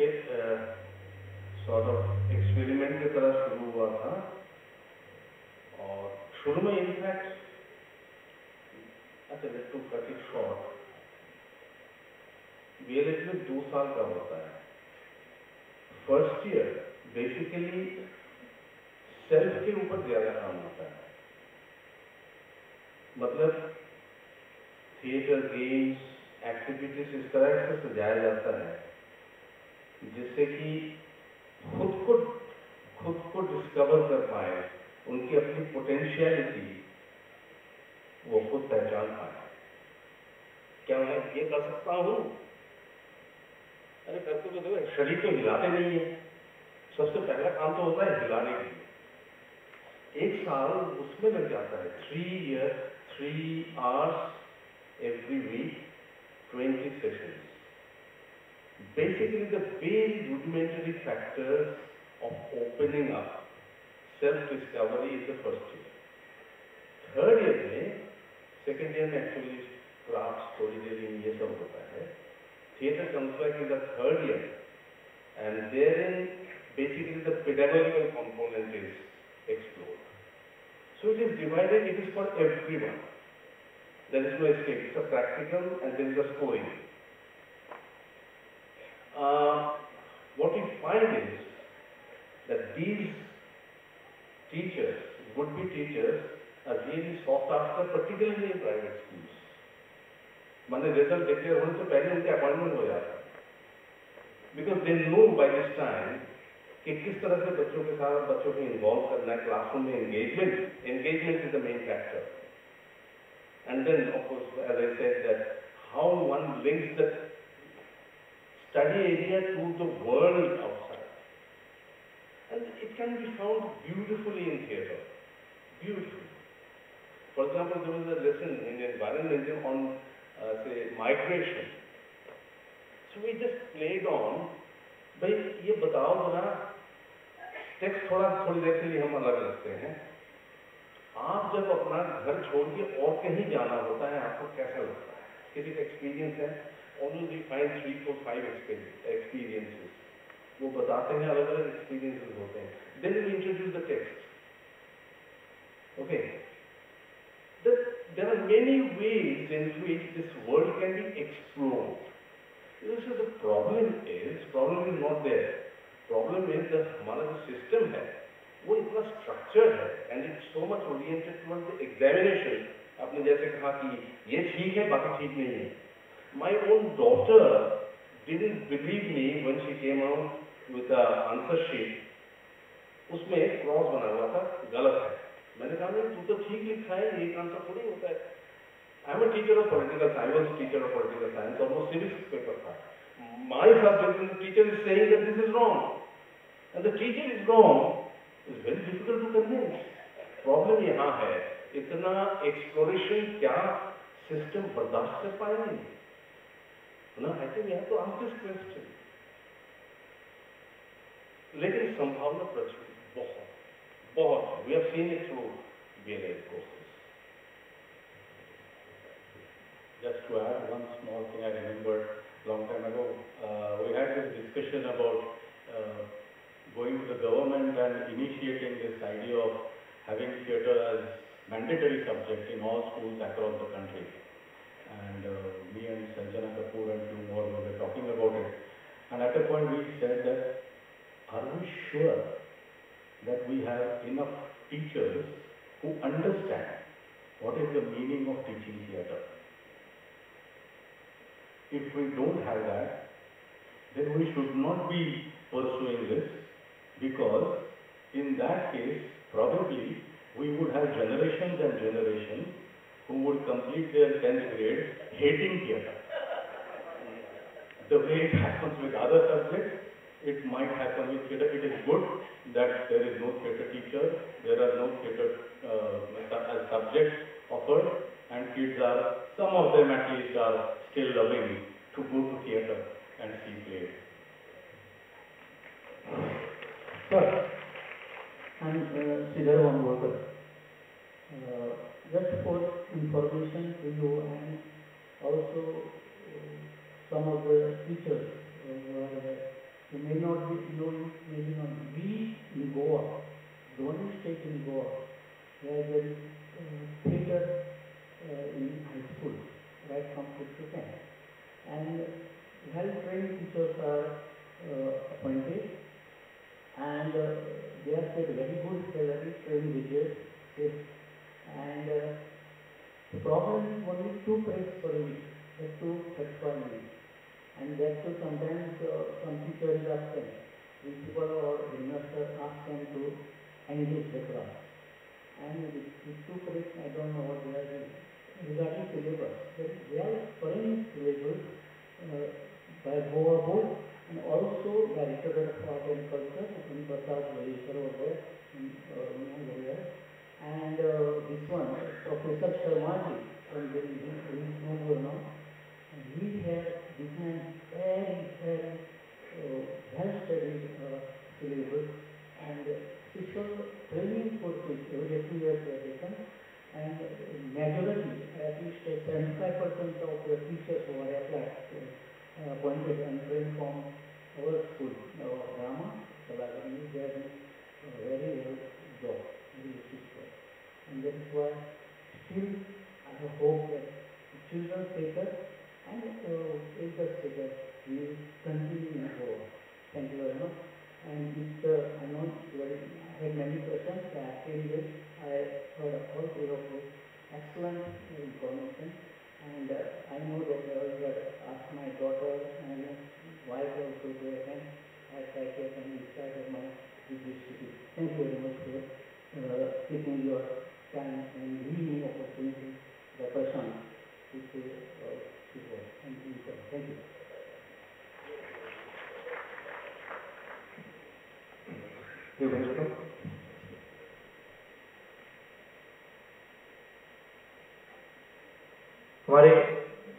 sort of experiment की तरह शुरू हुआ था, और शुरू में in fact अच्छा to cut it short, BLED में 2 साल का होता है. फर्स्ट ईयर बेसिकली सेल्फ के ऊपर ज्यादा काम होता है, मतलब थिएटर, गेम्स, एक्टिविटीज इस तरह से सजाया जाता है जिससे कि खुद को डिस्कवर कर पाए, उनकी अपनी पोटेंशियलिटी वो खुद पहचान पाए. क्या मैं ये कर सकता हूँ? अरे करते तो देखो, शरीर तो हिलाते नहीं है. सबसे पहला काम तो होता है हिलाने के लिए. 1 साल उसमें लग जाता है. 3 hours every week, 20 sessions. Basically the very rudimentary factors of opening up, self-discovery is the first year. Third year में, सेकेंड ईयर में एक्चुअली क्राफ्ट, स्टोरी टेलिंग ये सब होता है. Theatre comes back in the third year, and therein basically the pedagogical component is explored. So it is divided, it is for everyone. There is no escape. It's a practical and there is a scoring. What we find is that these teachers, would-be teachers, are really sought after, particularly in private schools. मैंने result declare होने से पहले उनके appointment हो जाता है, because they know by this time कि किस तरह से बच्चों के साथ बच्चों को इन्वॉल्व करना है क्लासरूम में. Engagement is the main factor. And then, of course, as I said, that how one links the study area to the world outside. And it can be found beautifully in theatre. Beautifully. For example, there was a lesson in environmentalism on, say, migration. So we just played on, भाई ये बताओ जरा, text थोड़ी देर के लिए हम अलग रखते हैं। आप जब अपना घर छोड़ के और कहीं जाना होता है, आपको कैसा लगता है? किसी का एक्सपीरियंस है? Always we find 3, 4, 5 experiences. वो बताते हैं, अलग-अलग experiences होते हैं. Then we introduce the text. Okay. There are many ways in which this world can be explored. So the problem is not there. Problem is that हमारा जो system है, वो इतना structured है, and it's so much oriented towards the examination. आपने जैसे कहा कि ये ठीक है, बाकी ठीक नहीं है. My own daughter didn't believe me when she came out with an answer sheet. उसमें क्रॉस बना हुआ था, गलत है. मैंने कहा नहीं, तू तो ठीक लिखा है, ये आंसर थोड़ी होता है. I am a teacher of political science. I was a teacher of political science. Almost civics paper था. My subject, when the teacher is saying that this is wrong, and the teacher is wrong, it's very difficult to convince. Problem यहाँ है, इतना exploration क्या system बर्दाश्त कर पाएंगे? ना, I think we have to ask this question. लेकिन संभावना प्रचुर बहुत है. We have seen it through BLA courses. Just to add one small thing I remembered long time ago, we had this discussion about going to the government and initiating this idea of having theatre as mandatory subject in all schools across the country. And me and Sanjana Kapoor and few more were talking about it. And at a point we said that, are we sure that we have enough teachers who understand what is the meaning of teaching theatre? If we don't have that, then we should not be pursuing this, because in that case, probably we would have generations and generations who would complete their 10th grade hating theatre. The way it happens with other subjects, it might happen with theatre. It is good that there is no theatre teacher, there are no theatre as subjects offered, and kids are, some of them at least are still loving to go to theatre and see plays. Sir, I'm Sridhar Vambolkar. Just for information to you, and also some of the teachers who may not be known, maybe not. We in Goa, the only state in Goa where there is theatre in high school, right from 5th to 10th. And well-trained teachers are appointed, and they are paid very good salary, trained teachers. And the problem is only 2 credits per week, just 2 minutes. And that too sometimes some teachers are absent. Principal or headmaster ask them to engage the class. And these 2 credits, I don't know what they are doing. Regarding syllabus, they are foreign syllabus by Goa board, and also Directorate of Art and Culture, in Prasad Vaishar over there, and this one, Professor Sharmaji from Delhi, who is no more now, and he has designed very well-studied syllabus, and special training courses every 2 years they are taken. And majority, at least 75% of the teachers who are appointed and trained from our school, Rama, Salagani, they are doing a very well job, very useful. And that is why still I hope that the children take us and elders take us, we will continue in Goa. Thank you very much. And it's, I know I had many questions, I came here, I heard all 3 of you, excellent information, and I know that I will ask my daughter and wife also to attend. I try to attend in spite of my busy schedule. Thank you very much for taking your time and giving me opportunity. Prashant. ये भाई बताओ। हमारे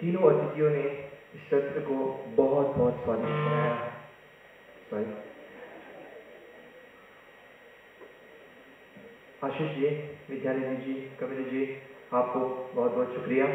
तीनों अतिथियों ने इस सत्र को बहुत बहुत स्वादिष्ट बनाया है। सॉरी, आशीष जी, विद्यानिधि जी, कमल जी, आपको बहुत बहुत शुक्रिया।